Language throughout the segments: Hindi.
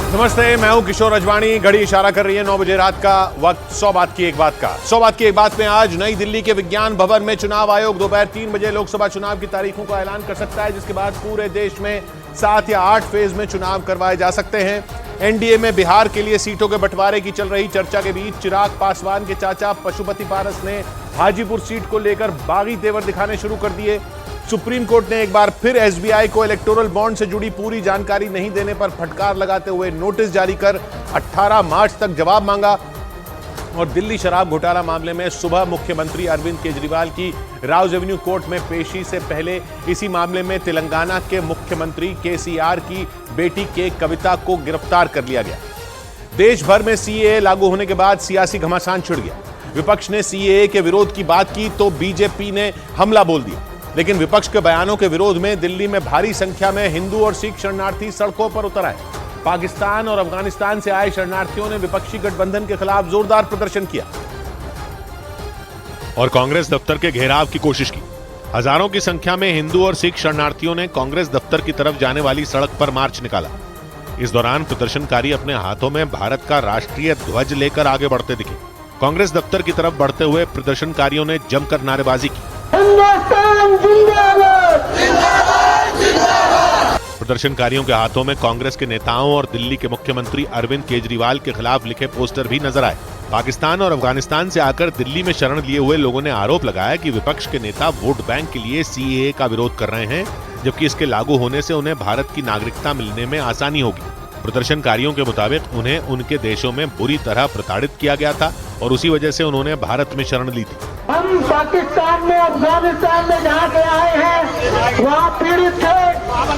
नमस्ते, मैं हूं किशोर अजवाणी। घड़ी इशारा कर रही है 9 बजे रात का वक्त। 100 बात की एक बात का 100 बात की एक बात में आज नई दिल्ली के विज्ञान भवन में चुनाव आयोग दोपहर 3 बजे लोकसभा चुनाव की तारीखों का ऐलान कर सकता है, जिसके बाद पूरे देश में 7 या 8 फेज में चुनाव करवाए जा सकते हैं। एनडीए में बिहार के लिए सीटों के बंटवारे की चल रही चर्चा के बीच चिराग पासवान के चाचा पशुपति पारस ने हाजीपुर सीट को लेकर बागी तेवर दिखाने शुरू कर दिए। सुप्रीम कोर्ट ने एक बार फिर एसबीआई को इलेक्टोरल बॉन्ड से जुड़ी पूरी जानकारी नहीं देने पर फटकार लगाते हुए नोटिस जारी कर 18 मार्च तक जवाब मांगा। और दिल्ली शराब घोटाला मामले में सुबह मुख्यमंत्री अरविंद केजरीवाल की राउज एवेन्यू कोर्ट में पेशी से पहले इसी मामले में तेलंगाना के मुख्यमंत्री केसीआर की बेटी के कविता को गिरफ्तार कर लिया गया। देश भर में सीएए लागू होने के बाद सियासी घमासान छिड़ गया। विपक्ष ने सीएए के विरोध की बात की तो बीजेपी ने हमला बोल दिया, लेकिन विपक्ष के बयानों के विरोध में दिल्ली में भारी संख्या में हिंदू और सिख शरणार्थी सड़कों पर उतर आए। पाकिस्तान और अफगानिस्तान से आए शरणार्थियों ने विपक्षी गठबंधन के खिलाफ जोरदार प्रदर्शन किया और कांग्रेस दफ्तर के घेराव की कोशिश की। हजारों की संख्या में हिंदू और सिख शरणार्थियों ने कांग्रेस दफ्तर की तरफ जाने वाली सड़क पर मार्च निकाला। इस दौरान प्रदर्शनकारी अपने हाथों में भारत का राष्ट्रीय ध्वज लेकर आगे बढ़ते दिखे। कांग्रेस दफ्तर की तरफ बढ़ते हुए प्रदर्शनकारियों ने जमकर नारेबाजी की। प्रदर्शनकारियों के हाथों में कांग्रेस के नेताओं और दिल्ली के मुख्यमंत्री अरविंद केजरीवाल के खिलाफ लिखे पोस्टर भी नजर आए। पाकिस्तान और अफगानिस्तान से आकर दिल्ली में शरण लिए हुए लोगों ने आरोप लगाया कि विपक्ष के नेता वोट बैंक के लिए सीएए का विरोध कर रहे हैं, जबकि इसके लागू होने से उन्हें भारत की नागरिकता मिलने में आसानी होगी। प्रदर्शनकारियों के मुताबिक उन्हें उनके देशों में बुरी तरह प्रताड़ित किया गया था और उसी वजह से उन्होंने भारत में शरण ली थी। हम पाकिस्तान में, अफगानिस्तान में जहाँ से आए हैं वहाँ पीड़ित थे,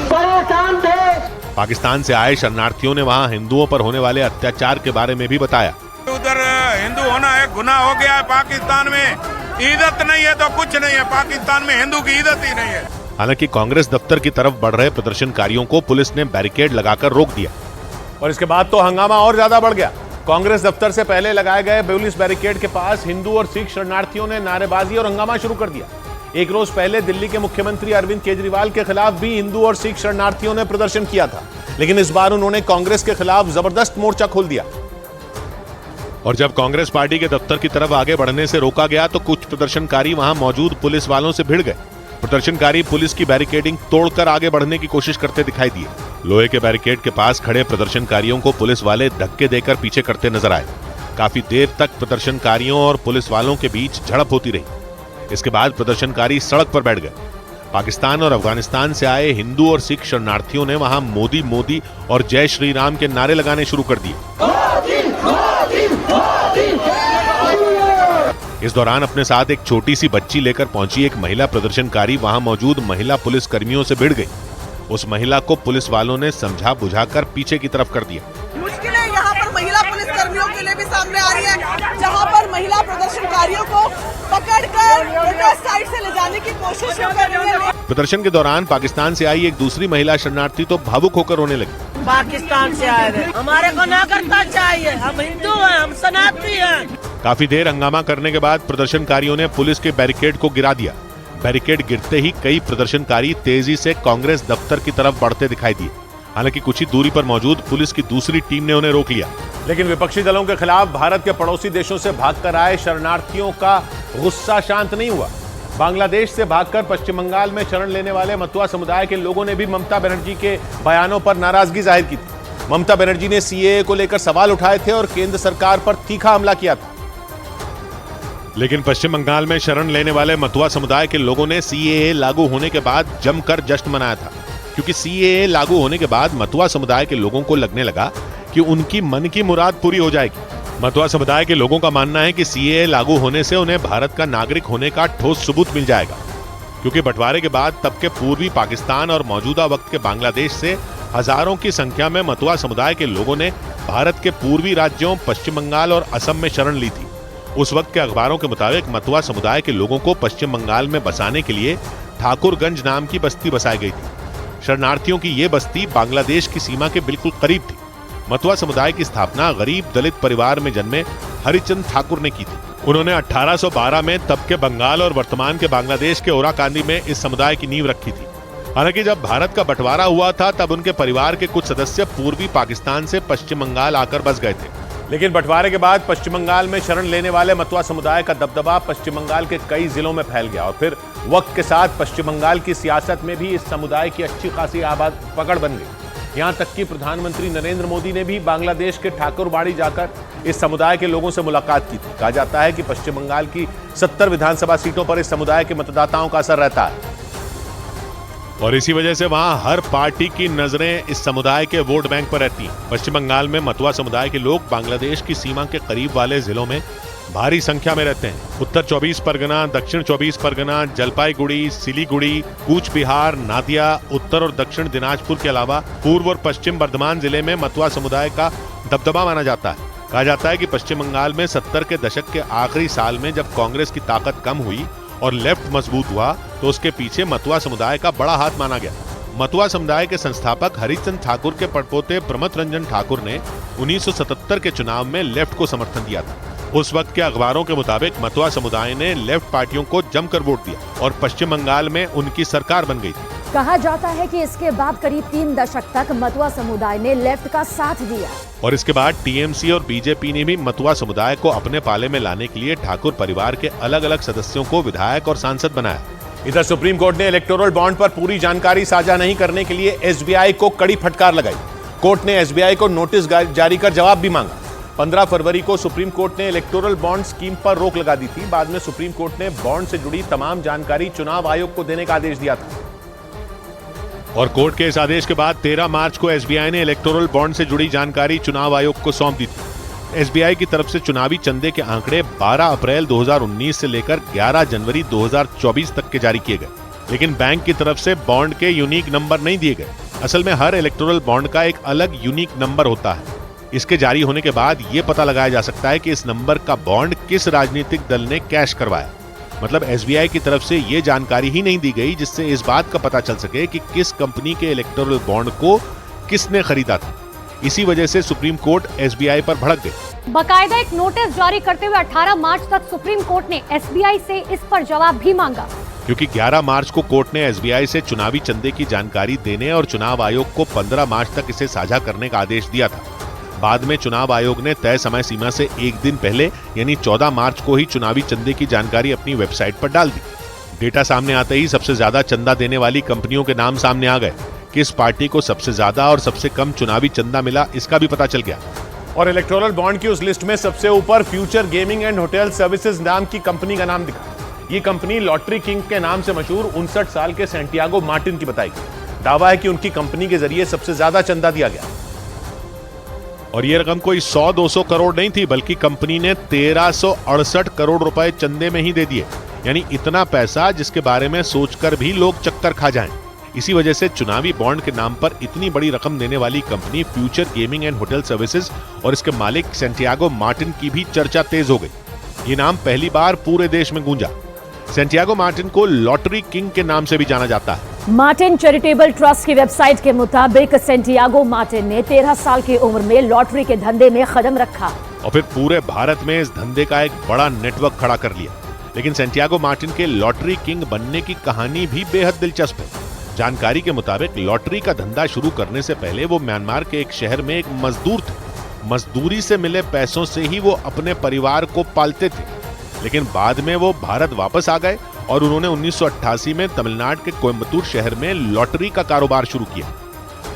परेशान थे। पाकिस्तान से आए शरणार्थियों ने वहाँ हिंदुओं पर होने वाले अत्याचार के बारे में भी बताया। उधर हिंदू होना एक गुनाह हो गया है। पाकिस्तान में इज्जत नहीं है तो कुछ नहीं है। पाकिस्तान में हिंदू की इज्जत ही नहीं है। हालांकि कांग्रेस दफ्तर की तरफ बढ़ रहे प्रदर्शनकारियों को पुलिस ने बैरिकेड लगाकर रोक दिया और इसके बाद तो हंगामा और ज्यादा बढ़ गया। कांग्रेस दफ्तर से पहले लगाए गए पुलिस बैरिकेड के पास हिंदू और सिख शरणार्थियों ने नारेबाजी और हंगामा शुरू कर दिया। एक रोज पहले दिल्ली के मुख्यमंत्री अरविंद केजरीवाल के खिलाफ भी हिंदू और सिख शरणार्थियों ने प्रदर्शन किया था, लेकिन इस बार उन्होंने कांग्रेस के खिलाफ जबरदस्त मोर्चा खोल दिया। और जब कांग्रेस पार्टी के दफ्तर की तरफ आगे बढ़ने से रोका गया तो कुछ प्रदर्शनकारी वहां मौजूद पुलिस वालों से भिड़ गए। प्रदर्शनकारी पुलिस की बैरिकेडिंग तोड़कर आगे बढ़ने की कोशिश करते दिखाई दिए। लोहे के बैरिकेड के पास खड़े प्रदर्शनकारियों को पुलिस वाले धक्के देकर पीछे करते नजर आए। काफी देर तक प्रदर्शनकारियों और पुलिस वालों के बीच झड़प होती रही। इसके बाद प्रदर्शनकारी सड़क पर बैठ गए। पाकिस्तान और अफगानिस्तान से आए हिंदू और सिख शरणार्थियों ने वहां मोदी मोदी और जय श्री राम के नारे लगाने शुरू कर दिए। इस दौरान अपने साथ एक छोटी सी बच्ची लेकर पहुंची एक महिला प्रदर्शनकारी वहां मौजूद महिला पुलिस कर्मियों से भिड़ गई। उस महिला को पुलिस वालों ने समझा बुझाकर पीछे की तरफ कर दिया। मुश्किलें यहाँ पर महिला पुलिस कर्मियों के लिए भी सामने आ रही है, जहाँ पर महिला प्रदर्शनकारियों को पकड़कर साइड से ले जाने की कोशिश कर रही है। प्रदर्शन के दौरान पाकिस्तान से आई एक दूसरी महिला शरणार्थी तो भावुक होकर रोने लगी। पाकिस्तान से आए थे, हमारे को नागरिकता चाहिए, हम हिंदू हैं, हम सनातनी हैं। काफी देर हंगामा करने के बाद प्रदर्शनकारियों ने पुलिस के बैरिकेड को गिरा दिया। बैरिकेड गिरते ही कई प्रदर्शनकारी तेजी से कांग्रेस दफ्तर की तरफ बढ़ते दिखाई दिए। हालांकि कुछ ही दूरी पर मौजूद पुलिस की दूसरी टीम ने उन्हें रोक लिया, लेकिन विपक्षी दलों के खिलाफ भारत के पड़ोसी देशों से भागकर आए शरणार्थियों का गुस्सा शांत नहीं हुआ। बांग्लादेश से भागकर पश्चिम बंगाल में शरण लेने वाले मतुआ समुदाय के लोगों ने भी ममता बनर्जी के बयानों पर नाराजगी जाहिर की थी। ममता बनर्जी ने सीएए को लेकर सवाल उठाए थे और केंद्र सरकार पर तीखा हमला किया था। लेकिन पश्चिम बंगाल में शरण लेने वाले मतुआ समुदाय के लोगों ने सीएए लागू होने के बाद जमकर जश्न मनाया था, क्योंकि सीएए लागू होने के बाद मतुआ समुदाय के लोगों को लगने लगा कि उनकी मन की मुराद पूरी हो जाएगी। मतुआ समुदाय के लोगों का मानना है कि सीएए लागू होने से उन्हें भारत का नागरिक होने का ठोस सबूत मिल जाएगा, क्योंकि बंटवारे के बाद तब के पूर्वी पाकिस्तान और मौजूदा वक्त के बांग्लादेश से हजारों की संख्या में मतुआ समुदाय के लोगों ने भारत के पूर्वी राज्यों पश्चिम बंगाल और असम में शरण ली थी। उस वक्त के अखबारों के मुताबिक मतुआ समुदाय के लोगों को पश्चिम बंगाल में बसाने के लिए ठाकुरगंज नाम की बस्ती बसाई गई थी। शरणार्थियों की ये बस्ती बांग्लादेश की सीमा के बिल्कुल करीब थी। मतुआ समुदाय की स्थापना गरीब दलित परिवार में जन्मे हरिचंद ठाकुर ने की थी। उन्होंने 1812 में तब के बंगाल और वर्तमान के बांग्लादेश के ओराकांदी में इस समुदाय की नींव रखी थी। हालांकि जब भारत का बंटवारा हुआ था तब उनके परिवार के कुछ सदस्य पूर्वी पाकिस्तान से पश्चिम बंगाल आकर बस गए थे। लेकिन बंटवारे के बाद पश्चिम बंगाल में शरण लेने वाले मतुआ समुदाय का दबदबा पश्चिम बंगाल के कई जिलों में फैल गया और फिर वक्त के साथ पश्चिम बंगाल की सियासत में भी इस समुदाय की अच्छी खासी पकड़ बन गई। यहां तक कि प्रधानमंत्री नरेंद्र मोदी ने भी बांग्लादेश के ठाकुरबाड़ी जाकर इस समुदाय के लोगों से मुलाकात की थी। कहा जाता है कि पश्चिम बंगाल की 70 विधानसभा सीटों पर इस समुदाय के मतदाताओं का असर रहता है और इसी वजह से वहां हर पार्टी की नजरें इस समुदाय के वोट बैंक पर रहती हैं। पश्चिम बंगाल में मतुआ समुदाय के लोग बांग्लादेश की सीमा के करीब वाले जिलों में भारी संख्या में रहते हैं। उत्तर 24 परगना, दक्षिण 24 परगना, जलपाईगुड़ी, सिलीगुड़ी, कूच बिहार, नादिया, उत्तर और दक्षिण दिनाजपुर के अलावा पूर्व और पश्चिम बर्धमान जिले में मतुआ समुदाय का दबदबा माना जाता है। कहा जाता है कि पश्चिम बंगाल में 70 के दशक के आखिरी साल में जब कांग्रेस की ताकत कम हुई और लेफ्ट मजबूत हुआ तो उसके पीछे मतुआ समुदाय का बड़ा हाथ माना गया। मतुआ समुदाय के संस्थापक हरिचंद ठाकुर के पड़पोते प्रमथ रंजन ठाकुर ने 1977 के चुनाव में लेफ्ट को समर्थन दिया था। उस वक्त के अखबारों के मुताबिक मतुआ समुदाय ने लेफ्ट पार्टियों को जमकर वोट दिया और पश्चिम बंगाल में उनकी सरकार बन गई थी। कहा जाता है कि इसके बाद करीब 3 दशक तक मतुआ समुदाय ने लेफ्ट का साथ दिया और इसके बाद टीएमसी और बीजेपी ने भी मतुआ समुदाय को अपने पाले में लाने के लिए ठाकुर परिवार के अलग अलग सदस्यों को विधायक और सांसद बनाया। इधर सुप्रीम कोर्ट ने इलेक्टोरल बॉन्ड पर पूरी जानकारी साझा नहीं करने के लिए एसबीआई को कड़ी फटकार लगाई। कोर्ट ने एसबीआई को नोटिस जारी कर जवाब भी मांगा। 15 फरवरी को सुप्रीम कोर्ट ने इलेक्टोरल बॉन्ड स्कीम पर रोक लगा दी थी। बाद में सुप्रीम कोर्ट ने बॉन्ड से जुड़ी तमाम जानकारी चुनाव आयोग को देने का आदेश दिया था और कोर्ट के इस आदेश के बाद 13 मार्च को एसबीआई ने इलेक्टोरल बॉन्ड से जुड़ी जानकारी चुनाव आयोग को सौंप दी थी। एसबीआई की तरफ से चुनावी चंदे के आंकड़े 12 अप्रैल 2019 से लेकर 11 जनवरी 2024 तक के जारी किए गए, लेकिन बैंक की तरफ से बॉन्ड के यूनिक नंबर नहीं दिए गए। असल में हर इलेक्टोरल बॉन्ड का एक अलग यूनिक नंबर होता है। इसके जारी होने के बाद यह पता लगाया जा सकता है कि इस नंबर का बॉन्ड किस राजनीतिक दल ने कैश करवाया। मतलब एसबीआई की तरफ से यह जानकारी ही नहीं दी गई जिससे इस बात का पता चल सके कि किस कंपनी के इलेक्टोरल बॉन्ड को किसने खरीदा था। इसी वजह से सुप्रीम कोर्ट एसबीआई पर भड़क गई। बाकायदा एक नोटिस जारी करते हुए 18 मार्च तक सुप्रीम कोर्ट ने एसबीआई से इस पर जवाब भी मांगा, क्योंकि 11 मार्च को कोर्ट ने एसबीआई से चुनावी चंदे की जानकारी देने और चुनाव आयोग को 15 मार्च तक इसे साझा करने का आदेश दिया था। बाद में चुनाव आयोग ने तय समय सीमा से एक दिन पहले यानी 14 मार्च को ही चुनावी चंदे की जानकारी अपनी वेबसाइट पर डाल दी। डेटा सामने आते ही सबसे ज्यादा चंदा देने वाली कंपनियों के नाम सामने आ गए। किस पार्टी को सबसे ज्यादा और सबसे कम चुनावी चंदा मिला इसका भी पता चल गया और इलेक्टोरल बॉन्ड की उस लिस्ट में सबसे ऊपर future gaming and hotel services नाम की कंपनी का नाम दिखा। ये कंपनी लॉटरी किंग के नाम से मशहूर 59 साल के सैंटियागो मार्टिन की बताई गई। दावा है कि उनकी कंपनी के जरिए सबसे ज्यादा चंदा दिया गया और ये रकम कोई 100-200 करोड़ नहीं थी, बल्कि कंपनी ने 1368 करोड़ रुपए चंदे में ही दे दिए। यानी इतना पैसा जिसके बारे में सोचकर भी लोग चक्कर खा जाएं। इसी वजह से चुनावी बॉन्ड के नाम पर इतनी बड़ी रकम देने वाली company future gaming and hotel services और इसके मालिक सैंटियागो मार्टिन की भी चर्चा तेज हो गई। ये नाम पहली बार पूरे देश में गूंजा। सैंटियागो मार्टिन को लॉटरी किंग के नाम से भी जाना जाता है। मार्टिन चैरिटेबल ट्रस्ट की वेबसाइट के मुताबिक सैंटियागो मार्टिन ने 13 साल की उम्र में लॉटरी के धंधे में कदम रखा और फिर पूरे भारत में इस धंधे का एक बड़ा नेटवर्क खड़ा कर लिया। लेकिन सैंटियागो मार्टिन के लॉटरी किंग बनने की कहानी भी बेहद दिलचस्प है। जानकारी के मुताबिक लॉटरी का धंधा शुरू करने से पहले वो म्यांमार के एक शहर में एक मजदूर थे। मजदूरी से मिले पैसों से ही वो अपने परिवार को पालते थे, लेकिन बाद में वो भारत वापस आ गए और उन्होंने 1988 में तमिलनाडु के कोयम्बतूर शहर में लॉटरी का कारोबार शुरू किया।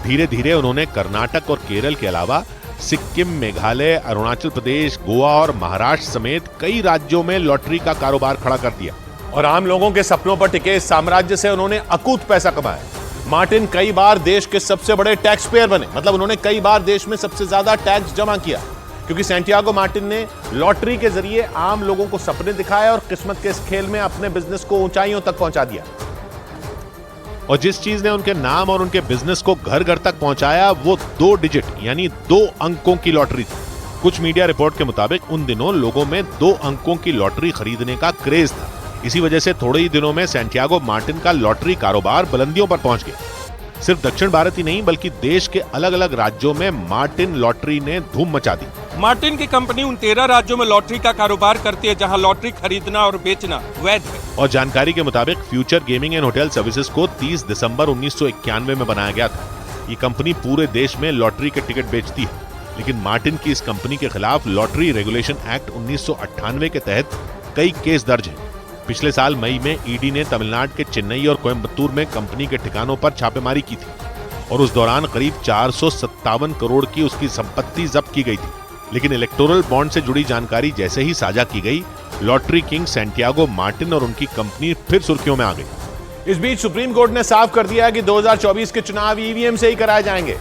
धीरे धीरे उन्होंने कर्नाटक और केरल के अलावा सिक्किम, मेघालय, अरुणाचल प्रदेश, गोवा और महाराष्ट्र समेत कई राज्यों में लॉटरी का कारोबार खड़ा कर दिया और आम लोगों के सपनों पर टिके इस साम्राज्य से उन्होंने अकूत पैसा कमाया। मार्टिन कई बार देश के सबसे बड़े टैक्स पेयर बने, मतलब उन्होंने कई बार देश में सबसे ज्यादा टैक्स जमा किया, क्योंकि सैंटियागो मार्टिन ने लॉटरी के जरिए आम लोगों को सपने दिखाए और किस्मत के इस खेल में अपने बिजनेस को ऊंचाइयों तक पहुंचा दिया। और जिस चीज ने उनके नाम और उनके बिजनेस को घर घर तक पहुंचाया वो 2 डिजिट यानी 2 अंकों की लॉटरी थी। कुछ मीडिया रिपोर्ट के मुताबिक उन दिनों लोगों में 2 अंकों की लॉटरी खरीदने का क्रेज था। इसी वजह से थोड़े ही दिनों में सैंटियागो मार्टिन का लॉटरी कारोबार बुलंदियों पर पहुंच गया। सिर्फ दक्षिण भारत ही नहीं बल्कि देश के अलग अलग राज्यों में मार्टिन लॉटरी ने धूम मचा दी। मार्टिन की कंपनी उन 13 राज्यों में लॉटरी का कारोबार करती है जहां लॉटरी खरीदना और बेचना वैध है। और जानकारी के मुताबिक future gaming and hotel services को 30 दिसंबर 1991 में बनाया गया था। ये कंपनी पूरे देश में लॉटरी के टिकट बेचती है, लेकिन मार्टिन की इस कंपनी के खिलाफ लॉटरी रेगुलेशन एक्ट 1998 के तहत कई केस दर्ज हैं। पिछले साल मई में ईडी ने तमिलनाडु के चेन्नई और कोयम्बतूर में कंपनी के ठिकानों पर छापेमारी की थी और उस दौरान करीब 457 करोड़ की उसकी संपत्ति जब्त की गई थी। लेकिन इलेक्टोरल बॉन्ड से जुड़ी जानकारी जैसे ही साझा की गई, लॉटरी किंग सैंटियागो मार्टिन और उनकी कंपनी फिर सुर्खियों में आ गई। इस बीच सुप्रीम कोर्ट ने साफ कर दिया कि 2024 के चुनाव ईवीएम से ही कराए जाएंगे।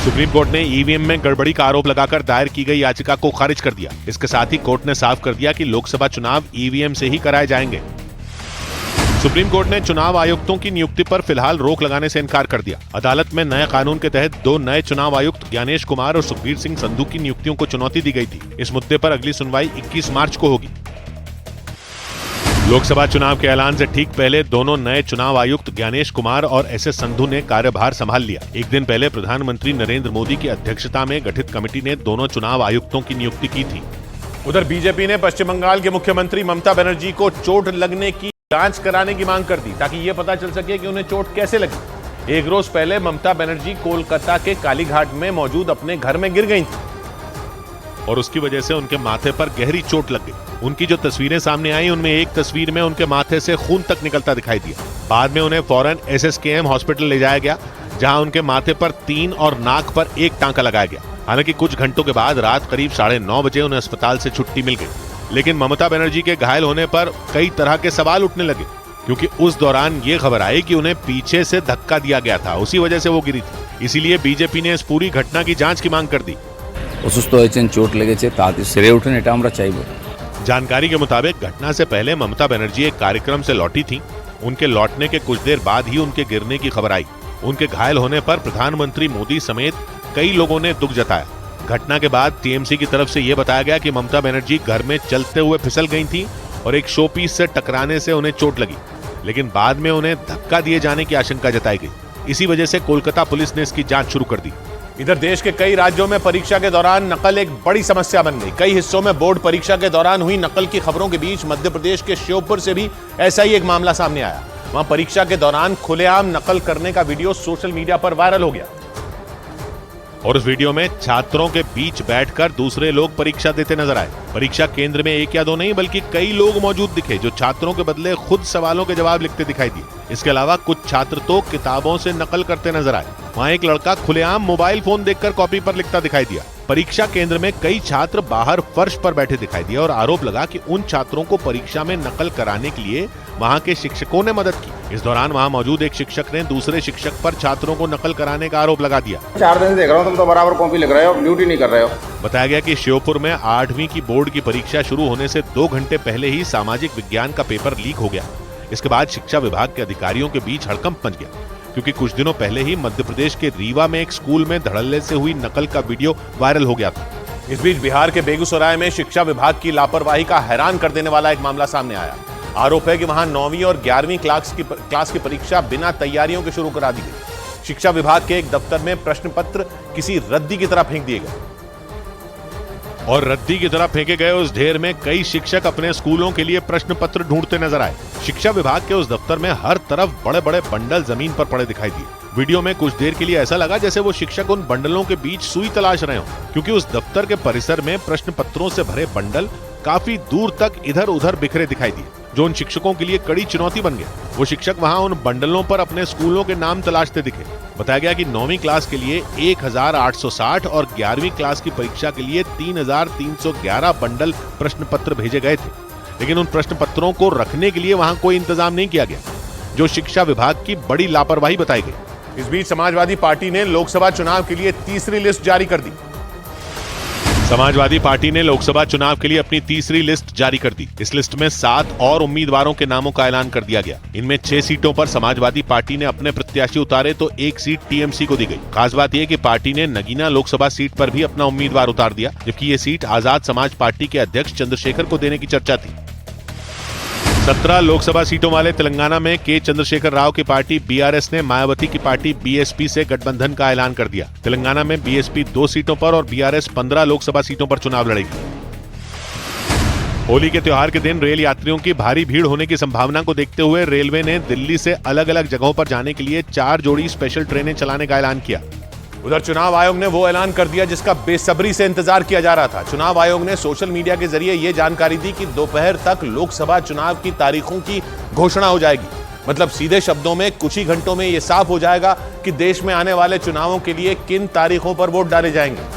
सुप्रीम कोर्ट ने ईवीएम में गड़बड़ी का आरोप लगाकर दायर की गई याचिका को खारिज कर दिया। इसके साथ ही कोर्ट ने साफ कर दिया कि लोकसभा चुनाव ईवीएम से ही कराए जाएंगे। सुप्रीम कोर्ट ने चुनाव आयुक्तों की नियुक्ति पर फिलहाल रोक लगाने से इनकार कर दिया। अदालत में नए कानून के तहत 2 नए चुनाव आयुक्त ज्ञानेश कुमार और सुखबीर सिंह संधू की नियुक्तियों को चुनौती दी गई थी। इस मुद्दे पर अगली सुनवाई 21 मार्च को होगी। लोकसभा चुनाव के ऐलान से ठीक पहले दोनों नए चुनाव आयुक्त ज्ञानेश कुमार और एसएस संधू ने कार्यभार संभाल लिया। एक दिन पहले प्रधानमंत्री नरेंद्र मोदी की अध्यक्षता में गठित कमेटी ने दोनों चुनाव आयुक्तों की नियुक्ति की थी। उधर बीजेपी ने पश्चिम बंगाल के मुख्यमंत्री ममता बनर्जी को चोट लगने की जांच कराने की मांग कर दी ताकि यह पता चल सके कि उन्हें चोट कैसे लगी। एक रोज पहले ममता बनर्जी कोलकाता के कालीघाट में मौजूद अपने घर में गिर गई थी और उसकी वजह से उनके माथे पर गहरी चोट लग गई। उनकी जो तस्वीरें सामने आई, उनमें एक तस्वीर में उनके माथे से खून तक निकलता दिखाई दिया। बाद में उन्हें फौरन एसएसकेएम हॉस्पिटल ले जाया गया, जहां उनके माथे पर 3 और नाक पर 1 टांका लगाया गया। हालांकि कुछ घंटों के बाद रात करीब 9:30 बजे उन्हें अस्पताल से छुट्टी मिल गई। लेकिन ममता बनर्जी के घायल होने पर कई तरह के सवाल उठने लगे, क्योंकि उस दौरान ये खबर आई कि उन्हें पीछे से धक्का दिया गया था, उसी वजह से वो गिरी थी। इसीलिए बीजेपी ने इस पूरी घटना की जांच की मांग कर दी। অসুস্থ হয়েছেন, চোট লেগেছে, তাড়াতাড়ি সেরে ওঠেন, এটা আমরা চাইবো। जानकारी के मुताबिक घटना से पहले ममता बनर्जी एक कार्यक्रम से लौटी थी। उनके लौटने के कुछ देर बाद ही उनके गिरने की खबर आई। उनके घायल होने पर प्रधानमंत्री मोदी समेत कई लोगों ने दुख जताया। घटना के बाद टीएमसी की तरफ से यह बताया गया कि ममता बनर्जी घर में चलते हुए फिसल गई थी और एक शो पीस से टकराने से उन्हें चोट लगी, लेकिन बाद में उन्हें धक्का दिए जाने की आशंका जताई गई। इसी वजह से कोलकाता पुलिस ने इसकी जांच शुरू कर दी। इधर देश के कई राज्यों में परीक्षा के दौरान नकल एक बड़ी समस्या बन गई। कई हिस्सों में बोर्ड परीक्षा के दौरान हुई नकल की खबरों के बीच मध्य प्रदेश के श्योपुर से भी ऐसा ही एक मामला सामने आया। वहां परीक्षा के दौरान खुलेआम नकल करने का वीडियो सोशल मीडिया पर वायरल हो गया और उस वीडियो में छात्रों के बीच बैठकर दूसरे लोग परीक्षा देते नजर आए। परीक्षा केंद्र में 1 या 2 नहीं बल्कि कई लोग मौजूद दिखे, जो छात्रों के बदले खुद सवालों के जवाब लिखते दिखाई दिए। इसके अलावा कुछ छात्र तो किताबों से नकल करते नजर आए। वहां एक लड़का खुलेआम मोबाइल फोन देखकर कॉपी पर लिखता दिखाई दिया। परीक्षा केंद्र में कई छात्र बाहर फर्श पर बैठे दिखाई दिए और आरोप लगा कि उन छात्रों को परीक्षा में नकल कराने के लिए वहां के शिक्षकों ने मदद की। इस दौरान वहां मौजूद एक शिक्षक ने दूसरे शिक्षक पर छात्रों को नकल कराने का आरोप लगा दिया। 4 दिन से देख रहा हूं, तुम तो बराबर कॉपी लिख रहे हो, ड्यूटी नहीं कर रहे हो। बताया गया कि श्योपुर में 8वीं की बोर्ड की परीक्षा शुरू होने से 2 घंटे पहले ही सामाजिक विज्ञान का पेपर लीक हो गया। इसके बाद शिक्षा विभाग के अधिकारियों के बीच हड़कंप मच गया, क्योंकि कुछ दिनों पहले ही मध्य प्रदेश के रीवा में एक स्कूल में धड़ल्ले से हुई नकल का वीडियो वायरल हो गया था। इस बीच बिहार के बेगूसराय में शिक्षा विभाग की लापरवाही का हैरान कर देने वाला एक मामला सामने आया। आरोप है कि वहां 9वीं और 11वीं क्लास की परीक्षा बिना तैयारियों के शुरू करा दी गई। शिक्षा विभाग के एक दफ्तर में प्रश्न पत्र किसी रद्दी की तरह फेंक दिए गए और रद्दी की तरह फेंके गए उस ढेर में कई शिक्षक अपने स्कूलों के लिए प्रश्न पत्र ढूंढते नजर आए। शिक्षा विभाग के उस दफ्तर में हर तरफ बड़े बड़े बंडल जमीन पर पड़े दिखाई दिए। वीडियो में कुछ देर के लिए ऐसा लगा जैसे वो शिक्षक उन बंडलों के बीच सुई तलाश रहे हों, क्योंकि उस दफ्तर के परिसर में प्रश्न पत्रों से भरे बंडल काफी दूर तक इधर उधर बिखरे दिखाई दिए, जो उन शिक्षकों के लिए कड़ी चुनौती बन गया। वो शिक्षक वहां उन बंडलों पर अपने स्कूलों के नाम तलाशते दिखे। बताया गया कि 9वीं क्लास के लिए 1860 और 11वीं क्लास की परीक्षा के लिए 3311 बंडल प्रश्न पत्र भेजे गए थे, लेकिन उन प्रश्न पत्रों को रखने के लिए वहां कोई इंतजाम नहीं किया गया, जो शिक्षा विभाग की बड़ी लापरवाही बताई गई। इस बीच समाजवादी पार्टी ने लोकसभा चुनाव के लिए तीसरी लिस्ट जारी कर दी। समाजवादी पार्टी ने लोकसभा चुनाव के लिए अपनी तीसरी लिस्ट जारी कर दी। इस लिस्ट में 7 और उम्मीदवारों के नामों का ऐलान कर दिया गया। इनमें 6 सीटों पर समाजवादी पार्टी ने अपने प्रत्याशी उतारे तो 1 सीट टीएमसी को दी गई। खास बात यह कि पार्टी ने नगीना लोकसभा सीट पर भी अपना उम्मीदवार उतार दिया, जबकि ये सीट आजाद समाज पार्टी के अध्यक्ष चंद्रशेखर को देने की चर्चा थी। 17 लोकसभा सीटों वाले तेलंगाना में के चंद्रशेखर राव की पार्टी बीआरएस ने मायावती की पार्टी बीएसपी से गठबंधन का ऐलान कर दिया। तेलंगाना में बीएसपी 2 सीटों पर और बीआरएस 15 लोकसभा सीटों पर चुनाव लड़ेगी। होली के त्योहार के दिन रेल यात्रियों की भारी भीड़ होने की संभावना को देखते हुए रेलवे ने दिल्ली से अलग अलग जगहों पर जाने के लिए 4 जोड़ी स्पेशल ट्रेनें चलाने का ऐलान किया। उधर चुनाव आयोग ने वो ऐलान कर दिया जिसका बेसब्री से इंतजार किया जा रहा था। चुनाव आयोग ने सोशल मीडिया के जरिए यह जानकारी दी कि दोपहर तक लोकसभा चुनाव की तारीखों की घोषणा हो जाएगी। मतलब सीधे शब्दों में कुछ ही घंटों में यह साफ हो जाएगा कि देश में आने वाले चुनावों के लिए किन तारीखों पर वोट डाले जाएंगे।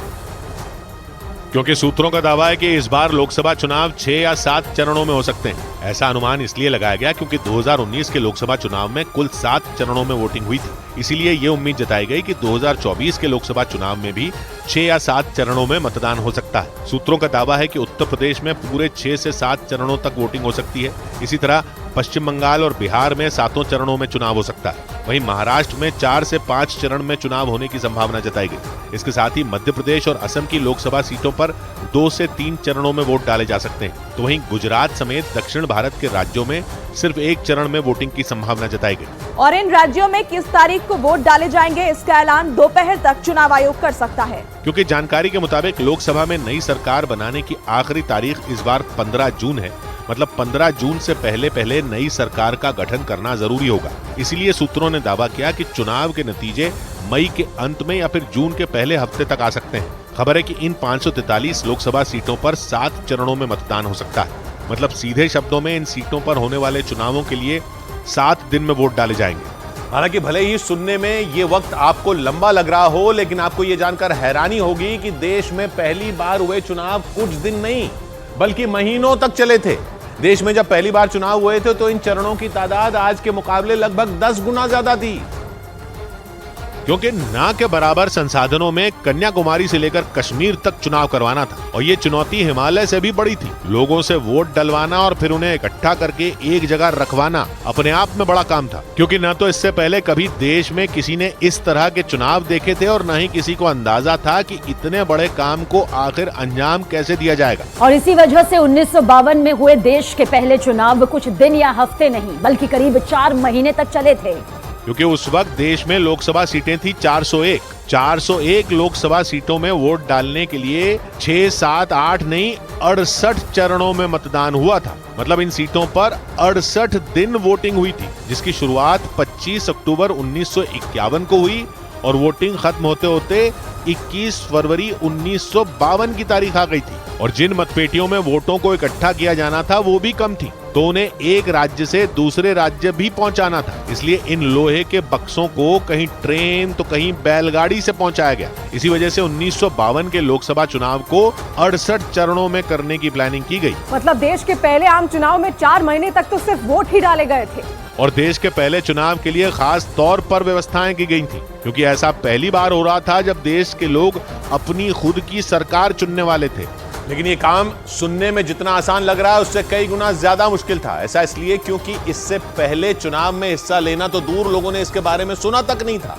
क्योंकि सूत्रों का दावा है कि इस बार लोकसभा चुनाव 6 या 7 चरणों में हो सकते हैं। ऐसा अनुमान इसलिए लगाया गया क्योंकि 2019 के लोकसभा चुनाव में कुल 7 चरणों में वोटिंग हुई थी। इसीलिए ये उम्मीद जताई गई कि 2024 के लोकसभा चुनाव में भी 6 या 7 चरणों में मतदान हो सकता है। सूत्रों का दावा है कि उत्तर प्रदेश में पूरे 6 से 7 चरणों तक वोटिंग हो सकती है। इसी तरह पश्चिम बंगाल और बिहार में 7 चरणों में चुनाव हो सकता है। वहीं महाराष्ट्र में 4 से 5 चरण में चुनाव होने की संभावना जताई गई। इसके साथ ही मध्य प्रदेश और असम की लोकसभा सीटों पर 2 से 3 चरणों में वोट डाले जा सकते हैं। तो वहीं गुजरात समेत दक्षिण भारत के राज्यों में सिर्फ 1 चरण में वोटिंग की संभावना जताई गई। और इन राज्यों में किस तारीख को वोट डाले जाएंगे, इसका ऐलान दोपहर तक चुनाव आयोग कर सकता है। क्योंकि जानकारी के मुताबिक लोकसभा में नई सरकार बनाने की आखिरी तारीख इस बार 15 जून है। मतलब 15 जून से पहले नई सरकार का गठन करना जरूरी होगा। इसीलिए सूत्रों ने दावा किया कि चुनाव के नतीजे मई के अंत में या फिर जून के पहले हफ्ते तक आ सकते हैं। खबर है कि इन 543 लोकसभा सीटों पर 7 चरणों में मतदान हो सकता है। मतलब सीधे शब्दों में इन सीटों पर होने वाले चुनावों के लिए 7 दिन में वोट डाले जाएंगे। हालांकि भले ही सुनने में ये वक्त आपको लंबा लग रहा हो, लेकिन आपको ये जानकर हैरानी होगी कि देश में पहली बार हुए चुनाव कुछ दिन नहीं बल्कि महीनों तक चले थे। देश में जब पहली बार चुनाव हुए थे तो इन चरणों की तादाद आज के मुकाबले लगभग 10 गुना ज्यादा थी। क्योंकि ना के बराबर संसाधनों में कन्याकुमारी से लेकर कश्मीर तक चुनाव करवाना था और ये चुनौती हिमालय से भी बड़ी थी। लोगों से वोट डलवाना और फिर उन्हें इकट्ठा करके एक जगह रखवाना अपने आप में बड़ा काम था। क्योंकि न तो इससे पहले कभी देश में किसी ने इस तरह के चुनाव देखे थे और न ही किसी को अंदाजा था कि इतने बड़े काम को आखिर अंजाम कैसे दिया जाएगा। और इसी वजह से 1952 में हुए देश के पहले चुनाव कुछ दिन या हफ्ते नहीं बल्कि करीब 4 महीने तक चले थे। क्योंकि उस वक्त देश में लोकसभा सीटें थी 401 लोकसभा सीटों में वोट डालने के लिए 6, 7, 8 नहीं 68 चरणों में मतदान हुआ था। मतलब इन सीटों पर 68 दिन वोटिंग हुई थी, जिसकी शुरुआत 25 अक्टूबर 1951 को हुई और वोटिंग खत्म होते होते 21 फरवरी 1952 की तारीख आ गई थी। और जिन मतपेटियों में वोटों को इकट्ठा किया जाना था वो भी कम थी, तो उन्हें एक राज्य से दूसरे राज्य भी पहुंचाना था। इसलिए इन लोहे के बक्सों को कहीं ट्रेन तो कहीं बैलगाड़ी से पहुंचाया गया। इसी वजह से 1952 के लोकसभा चुनाव को 68 चरणों में करने की प्लानिंग की गई। मतलब देश के पहले आम चुनाव में 4 महीने तक तो सिर्फ वोट ही डाले गए थे। और देश के पहले चुनाव के लिए खास तौर पर व्यवस्थाएं की गई थी, क्योंकि ऐसा पहली बार हो रहा था जब देश के लोग अपनी खुद की सरकार चुनने वाले थे। लेकिन ये काम सुनने में जितना आसान लग रहा है उससे कई गुना ज्यादा मुश्किल था। ऐसा इसलिए क्योंकि इससे पहले चुनाव में हिस्सा लेना तो दूर, लोगों ने इसके बारे में सुना तक नहीं था।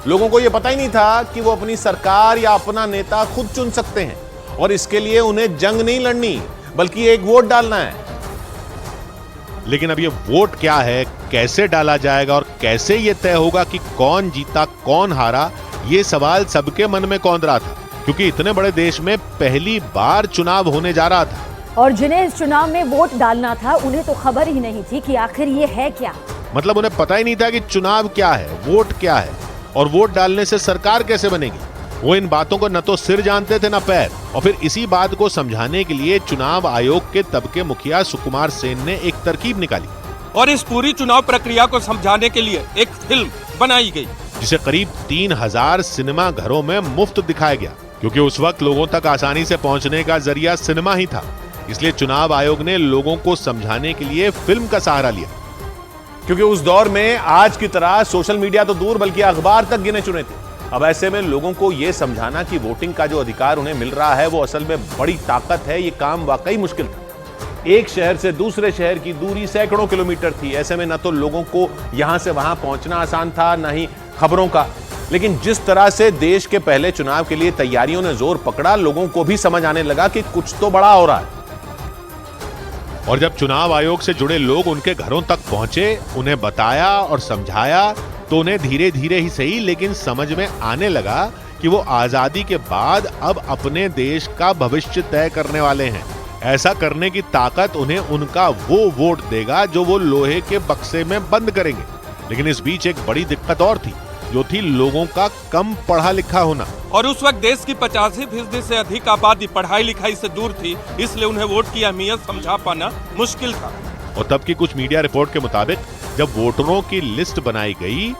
लोगों को यह पता ही नहीं था कि वो अपनी सरकार या अपना नेता खुद चुन सकते हैं और इसके लिए उन्हें जंग नहीं लड़नी बल्कि एक वोट डालना है। लेकिन अब ये वोट क्या है, कैसे डाला जाएगा और कैसे ये तय होगा कि कौन जीता कौन हारा, ये सवाल सबके मन में कौंध रहा था। क्योंकि इतने बड़े देश में पहली बार चुनाव होने जा रहा था और जिन्हें इस चुनाव में वोट डालना था उन्हें तो खबर ही नहीं थी कि आखिर ये है क्या। मतलब उन्हें पता ही नहीं था कि चुनाव क्या है, वोट क्या है और वोट डालने से सरकार कैसे बनेगी। वो इन बातों को न तो सिर जानते थे न पैर। और फिर इसी बात को समझाने के लिए चुनाव आयोग के तब के मुखिया सुकुमार सेन ने एक तरकीब निकाली और इस पूरी चुनाव प्रक्रिया को समझाने के लिए एक फिल्म बनाई गई, जिसे करीब 3000 सिनेमा घरों में मुफ्त दिखाया गया। क्योंकि उस वक्त लोगों तक आसानी से पहुंचने का जरिया सिनेमा ही था, इसलिए चुनाव आयोग ने लोगों को समझाने के लिए फिल्म का सहारा लिया। क्योंकि उस दौर में आज की तरह सोशल मीडिया तो दूर बल्कि अखबार तक गिने चुने थे। अब ऐसे में लोगों को यह समझाना कि वोटिंग का जो अधिकार उन्हें मिल रहा है वो असल में बड़ी ताकत है, ये काम वाकई मुश्किल था। एक शहर से दूसरे शहर की दूरी सैकड़ों किलोमीटर थी। ऐसे में न तो लोगों को यहां से वहां पहुंचना आसान था, न ही खबरों का। लेकिन जिस तरह से देश के पहले चुनाव के लिए तैयारियों ने जोर पकड़ा, लोगों को भी समझ आने लगा कि कुछ तो बड़ा हो रहा है। और जब चुनाव आयोग से जुड़े लोग उनके घरों तक पहुंचे, उन्हें बताया और समझाया, तो उन्हें धीरे धीरे ही सही लेकिन समझ में आने लगा कि वो आजादी के बाद अब अपने देश का भविष्य तय करने वाले हैं। ऐसा करने की ताकत उन्हें उनका वो वोट देगा जो वो लोहे के बक्से में बंद करेंगे। लेकिन इस बीच एक बड़ी दिक्कत और थी, जो थी लोगों का कम पढ़ा लिखा होना। और उस वक्त देश की 85% से अधिक आबादी पढ़ाई लिखाई से दूर थी, इसलिए उन्हें वोट की अहमियत समझा पाना मुश्किल था। और तब की कुछ मीडिया रिपोर्ट के मुताबिक जब वोटरों की लिस्ट बनाई गई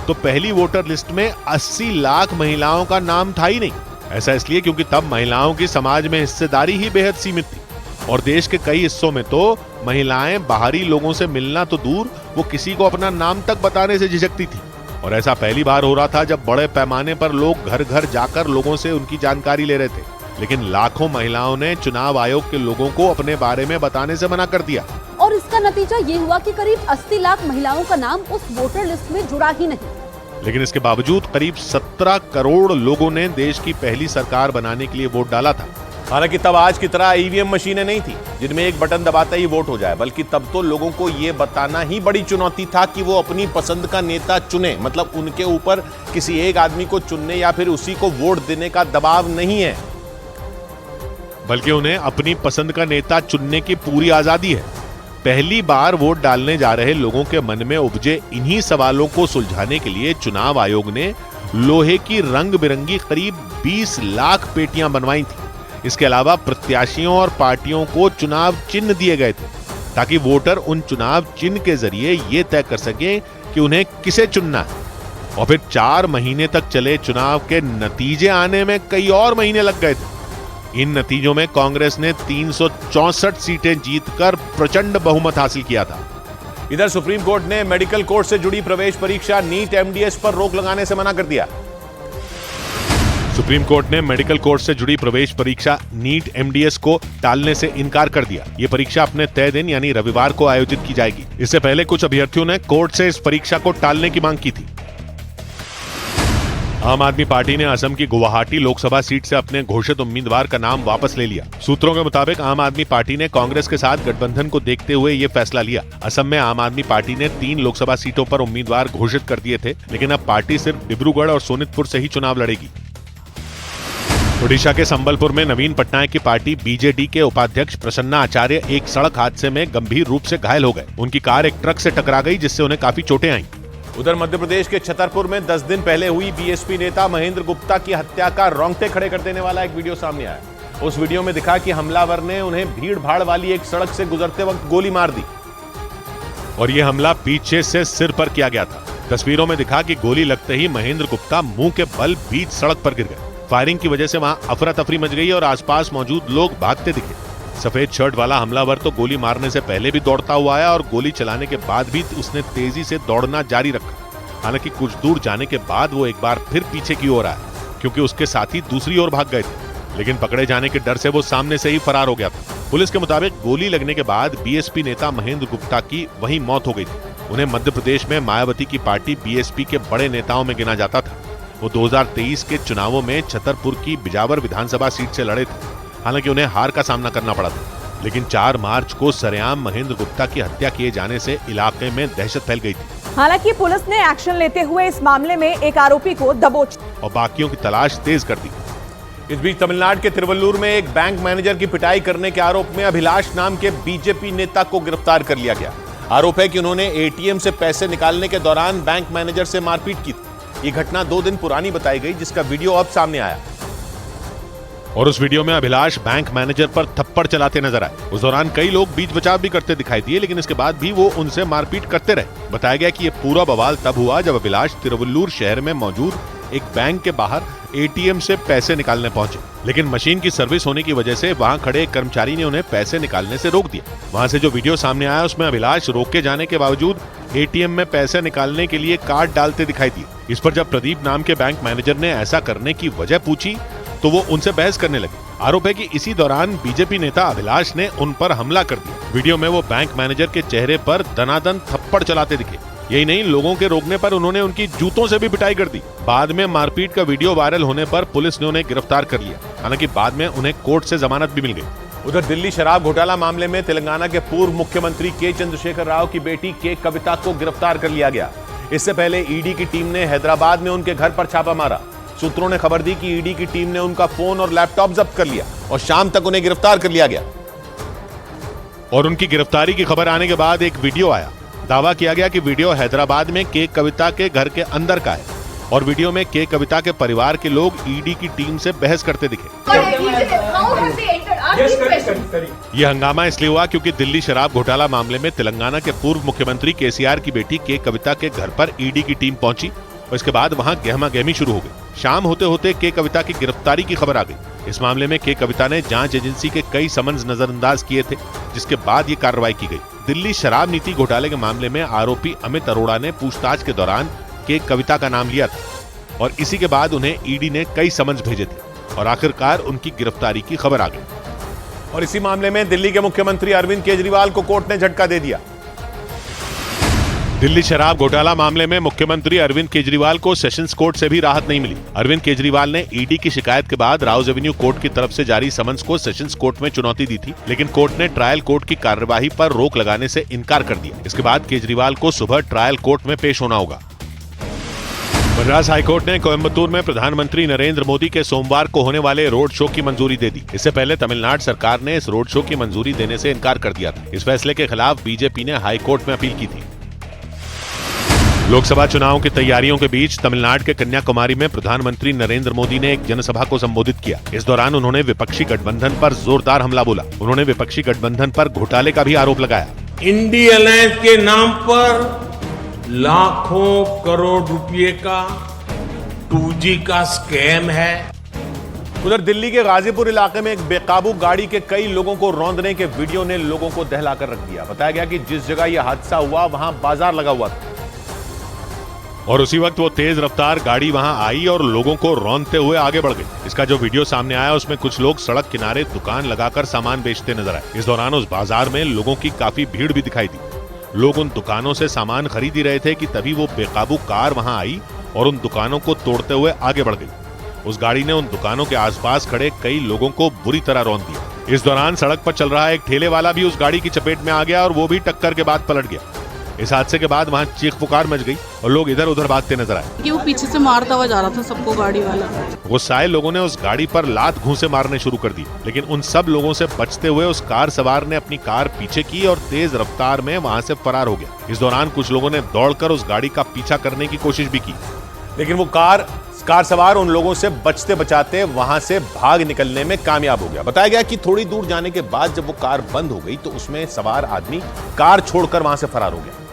तो पहली वोटर लिस्ट में 80 लाख महिलाओं का नाम था ही नहीं। ऐसा इसलिए क्योंकि तब महिलाओं की समाज में हिस्सेदारी ही बेहद सीमित थी और देश के कई हिस्सों में तो महिलाएं बाहरी लोगों से मिलना तो दूर, वो किसी को अपना नाम तक बताने से झिझकती थी। और ऐसा पहली बार हो रहा था जब बड़े पैमाने पर लोग घर घर जाकर लोगों से उनकी जानकारी ले रहे थे। लेकिन लाखों महिलाओं ने चुनाव आयोग के लोगों को अपने बारे में बताने से मना कर दिया। और इसका नतीजा ये हुआ कि करीब 80 लाख महिलाओं का नाम उस वोटर लिस्ट में जुड़ा ही नहीं। लेकिन इसके बावजूद करीब 17 करोड़ लोगों ने देश की पहली सरकार बनाने के लिए वोट डाला था। हालांकि तब आज की तरह ईवीएम मशीनें नहीं थी जिनमें एक बटन दबाते ही वोट हो जाए, बल्कि तब तो लोगों को यह बताना ही बड़ी चुनौती था कि वो अपनी पसंद का नेता चुने। मतलब उनके ऊपर किसी एक आदमी को चुनने या फिर उसी को वोट देने का दबाव नहीं है, बल्कि उन्हें अपनी पसंद का नेता चुनने की पूरी आजादी है। पहली बार वोट डालने जा रहे लोगों के मन में उपजे इन्हीं सवालों को सुलझाने के लिए चुनाव आयोग ने लोहे की रंग बिरंगी करीब 20 लाख पेटियां बनवाई थी। इसके अलावा प्रत्याशियों और पार्टियों को चुनाव चिन्ह दिए गए थे ताकि वोटर उन चुनाव चिन्ह के जरिए ये तय कर सके कि उन्हें किसे चुनना है। और फिर 4 महीने तक चले चुनाव के नतीजे आने में कई और महीने लग गए थे। इन नतीजों में कांग्रेस ने 364 सीटें जीतकर प्रचंड बहुमत हासिल किया था। इधर सुप्रीम कोर्ट ने मेडिकल कोर्स से जुड़ी प्रवेश परीक्षा नीट एमडीएस पर रोक लगाने से मना कर दिया। सुप्रीम कोर्ट ने मेडिकल कोर्स से जुड़ी प्रवेश परीक्षा नीट एमडीएस को टालने से इनकार कर दिया। ये परीक्षा अपने तय दिन यानी रविवार को आयोजित की जाएगी। इससे पहले कुछ अभ्यर्थियों ने कोर्ट से इस परीक्षा को टालने की मांग की थी। आम आदमी पार्टी ने असम की गुवाहाटी लोकसभा सीट से अपने घोषित उम्मीदवार का नाम वापस ले लिया। सूत्रों के मुताबिक आम आदमी पार्टी ने कांग्रेस के साथ गठबंधन को देखते हुए ये फैसला लिया। असम में आम आदमी पार्टी ने 3 लोकसभा सीटों पर उम्मीदवार घोषित कर दिए थे, लेकिन अब पार्टी सिर्फ डिब्रूगढ़ और सोनितपुर से ही चुनाव लड़ेगी। ओडिशा के संबलपुर में नवीन पटनायक की पार्टी बीजेडी के उपाध्यक्ष प्रसन्ना आचार्य एक सड़क हादसे में गंभीर रूप से घायल हो गए। उनकी कार एक ट्रक से टकरा गई, जिससे उन्हें काफी चोटें आईं। उधर मध्य प्रदेश के छतरपुर में 10 दिन पहले हुई बीएसपी नेता महेंद्र गुप्ता की हत्या का रोंगटे खड़े कर देने वाला एक वीडियो सामने आया। उस वीडियो में दिखा कि हमलावर ने उन्हें भीड़ भाड़ वाली एक सड़क से गुजरते वक्त गोली मार दी और यह हमला पीछे से सिर पर किया गया था। तस्वीरों में दिखा कि गोली लगते ही महेंद्र गुप्ता मुंह के बल बीच सड़क पर गिर गए। फायरिंग की वजह से वहां अफरा तफरी मच गई और आसपास मौजूद लोग भागते दिखे। सफेद शर्ट वाला हमलावर तो गोली मारने से पहले भी दौड़ता हुआ आया और गोली चलाने के बाद भी उसने तेजी से दौड़ना जारी रखा। हालांकि कुछ दूर जाने के बाद वो एक बार फिर पीछे की ओर आया, क्योंकि उसके साथी दूसरी ओर भाग गए थे। लेकिन पकड़े जाने के डर से वो सामने से ही फरार हो गया था। पुलिस के मुताबिक गोली लगने के बाद बीएसपी नेता महेंद्र गुप्ता की वहीं मौत हो गई थी। उन्हें मध्य प्रदेश में मायावती की पार्टी बीएसपी के बड़े नेताओं में गिना जाता था। वो 2023 के चुनावों में छतरपुर की बिजावर विधानसभा सीट से लड़े थे। हालांकि उन्हें हार का सामना करना पड़ा था। लेकिन 4 मार्च को सरेआम महेंद्र गुप्ता की हत्या किए जाने से इलाके में दहशत फैल गई थी। हालांकि पुलिस ने एक्शन लेते हुए इस मामले में एक आरोपी को दबोच और बाकियों की तलाश तेज कर दी। इस बीच तमिलनाडु के तिरुवल्लुर में एक बैंक मैनेजर की पिटाई करने के आरोप में अभिलाष नाम के बीजेपी नेता को गिरफ्तार कर लिया गया। आरोप है कि उन्होंने एटीएम से पैसे निकालने के दौरान बैंक मैनेजर से मारपीट की थी। ये घटना 2 दिन पुरानी बताई गई, जिसका वीडियो अब सामने आया और उस वीडियो में अभिलाष बैंक मैनेजर पर थप्पड़ चलाते नजर आए। उस दौरान कई लोग बीच बचाव भी करते दिखाई दिए, लेकिन इसके बाद भी वो उनसे मारपीट करते रहे। बताया गया कि ये पूरा बवाल तब हुआ जब अभिलाष तिरुवल्लुर शहर में मौजूद एक बैंक के बाहर एटीएम से पैसे निकालने पहुंचे, लेकिन मशीन की सर्विस होने की वजह से वहां खड़े एक कर्मचारी ने उन्हें पैसे निकालने से रोक दिया। वहां से जो वीडियो सामने आया उसमें अभिलाष रोके जाने के बावजूद एटीएम में पैसे निकालने के लिए कार्ड डालते दिखाई दिए। इस पर जब प्रदीप नाम के बैंक मैनेजर ने ऐसा करने की वजह पूछी तो वो उनसे बहस करने लगे। आरोप है कि इसी दौरान बीजेपी नेता अभिलाष ने उन पर हमला कर दिया। वीडियो में वो बैंक मैनेजर के चेहरे पर दनादन थप्पड़ चलाते दिखे। यही नहीं, लोगों के रोकने पर उन्होंने उनकी जूतों से भी पिटाई कर दी। बाद में मारपीट का वीडियो वायरल होने पर पुलिस ने उन्हें गिरफ्तार कर लिया। हालांकि बाद में उन्हें कोर्ट से जमानत भी मिल गई। उधर दिल्ली शराब घोटाला मामले में तेलंगाना के पूर्व मुख्यमंत्री के चंद्रशेखर राव की बेटी के कविता को गिरफ्तार कर लिया गया। इससे पहले ईडी की टीम ने हैदराबाद में उनके घर पर छापा मारा। सूत्रों ने खबर दी कि ईडी की टीम ने उनका फोन और लैपटॉप जब्त कर लिया और शाम तक उन्हें गिरफ्तार कर लिया गया। और उनकी गिरफ्तारी की खबर आने के बाद एक वीडियो आया। दावा किया गया कि वीडियो हैदराबाद में के कविता के घर के अंदर का है और वीडियो में के कविता के परिवार के लोग ईडी की टीम से बहस करते दिखे। यह हंगामा इसलिए हुआ क्योंकि दिल्ली शराब घोटाला मामले में तेलंगाना के पूर्व मुख्यमंत्री केसीआर की बेटी के कविता के घर पर ईडी की टीम पहुंची और इसके बाद वहां गहमा गहमी शुरू हो गई। शाम होते होते के कविता की गिरफ्तारी की खबर आ गई। इस मामले में के कविता ने जांच एजेंसी के कई समन्स नजरअंदाज किए थे, जिसके बाद ये कार्रवाई की गई। दिल्ली शराब नीति घोटाले के मामले में आरोपी अमित अरोड़ा ने पूछताछ के दौरान के कविता का नाम लिया था और इसी के बाद उन्हें ईडी ने कई समन्स भेजे थे और आखिरकार उनकी गिरफ्तारी की खबर आ गई। और इसी मामले में दिल्ली के मुख्यमंत्री अरविंद केजरीवाल को कोर्ट ने झटका दे दिया। दिल्ली शराब घोटाला मामले में मुख्यमंत्री अरविंद केजरीवाल को सेशंस कोर्ट से भी राहत नहीं मिली। अरविंद केजरीवाल ने ईडी की शिकायत के बाद राउज एवेन्यू कोर्ट की तरफ से जारी समन्स को सेशंस कोर्ट में चुनौती दी थी, लेकिन कोर्ट ने ट्रायल कोर्ट की कार्यवाही पर रोक लगाने से इनकार कर दिया। इसके बाद केजरीवाल को सुबह ट्रायल कोर्ट में पेश होना होगा। मद्रास हाईकोर्ट ने कोयम्बतूर में प्रधानमंत्री नरेंद्र मोदी के सोमवार को होने वाले रोड शो की मंजूरी दे दी। इससे पहले तमिलनाडु सरकार ने इस रोड शो की मंजूरी देने से इनकार कर दिया था। इस फैसले के खिलाफ बीजेपी ने हाईकोर्ट में अपील की थी। लोकसभा चुनाव की तैयारियों के बीच तमिलनाडु के कन्याकुमारी में प्रधानमंत्री नरेंद्र मोदी ने एक जनसभा को संबोधित किया। इस दौरान उन्होंने विपक्षी गठबंधन पर जोरदार हमला बोला। उन्होंने विपक्षी गठबंधन पर घोटाले का भी आरोप लगाया। इंडी अलायंस के नाम पर लाखों करोड़ रुपए का 2G का स्कैम है। उधर दिल्ली के गाजीपुर इलाके में एक बेकाबू गाड़ी के कई लोगों को रौंदने के वीडियो ने लोगों को दहलाकर रख दिया। बताया गया कि जिस जगह यह हादसा हुआ वहां बाजार लगा हुआ था और उसी वक्त वो तेज रफ्तार गाड़ी वहां आई और लोगों को रौंदते हुए आगे बढ़ गई। इसका जो वीडियो सामने आया उसमें कुछ लोग सड़क किनारे दुकान लगाकर सामान बेचते नजर आए। इस दौरान उस बाजार में लोगों की काफी भीड़ भी दिखाई दी। लोग उन दुकानों से सामान खरीद ही रहे थे कि तभी वो बेकाबू कार वहां आई और उन दुकानों को तोड़ते हुए आगे बढ़ गई। उस गाड़ी ने उन दुकानों के आसपास खड़े कई लोगों को बुरी तरह रौंद दिया। इस दौरान सड़क पर चल रहा एक ठेले वाला भी उस गाड़ी की चपेट में आ गया और वो भी टक्कर के बाद पलट गया। इस हादसे के बाद वहां चीख पुकार मच गई और लोग इधर उधर भागते नजर आए कि वो पीछे से मारता हुआ जा रहा था सबको गाड़ी वाला। गुस्साए लोगों ने उस गाड़ी पर लात घूंसे मारने शुरू कर दी, लेकिन उन सब लोगों से बचते हुए उस कार सवार ने अपनी कार पीछे की और तेज रफ्तार में वहां से फरार हो गया। इस दौरान कुछ लोगों ने दौड़कर उस गाड़ी का पीछा करने की कोशिश भी की, लेकिन वो कार सवार उन लोगों से बचते बचाते वहां से भाग निकलने में कामयाब हो गया। बताया गया कि थोड़ी दूर जाने के बाद जब वो कार बंद हो गई तो उसमें सवार आदमी कार छोड़कर वहां से फरार हो गया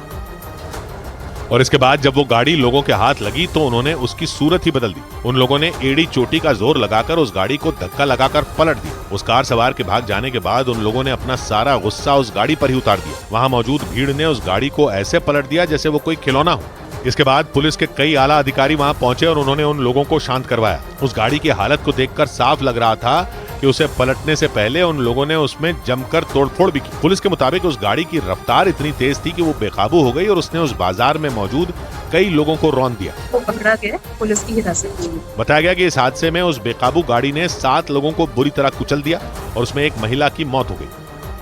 और इसके बाद जब वो गाड़ी लोगों के हाथ लगी तो उन्होंने उसकी सूरत ही बदल दी। उन लोगों ने एड़ी चोटी का जोर लगाकर उस गाड़ी को धक्का लगाकर पलट दिया। उस कार सवार के भाग जाने के बाद उन लोगों ने अपना सारा गुस्सा उस गाड़ी पर ही उतार दिया। वहां मौजूद भीड़ ने उस गाड़ी को ऐसे पलट दिया जैसे वो कोई खिलौना हो। इसके बाद पुलिस के कई आला अधिकारी वहां पहुंचे और उन्होंने उन लोगों को शांत करवाया। उस गाड़ी की हालत को देखकर साफ लग रहा था कि उसे पलटने से पहले उन लोगों ने उसमें जमकर तोड़फोड़ भी की। पुलिस के मुताबिक उस गाड़ी की रफ्तार इतनी तेज थी कि वो बेकाबू हो गई और उसने उस बाजार में मौजूद कई लोगों को रौंद दिया। वो पकड़ा गया पुलिस की हिरासत में। बताया गया कि इस हादसे में उस बेकाबू गाड़ी ने 7 लोगों को बुरी तरह कुचल दिया और उसमें एक महिला की मौत हो गई।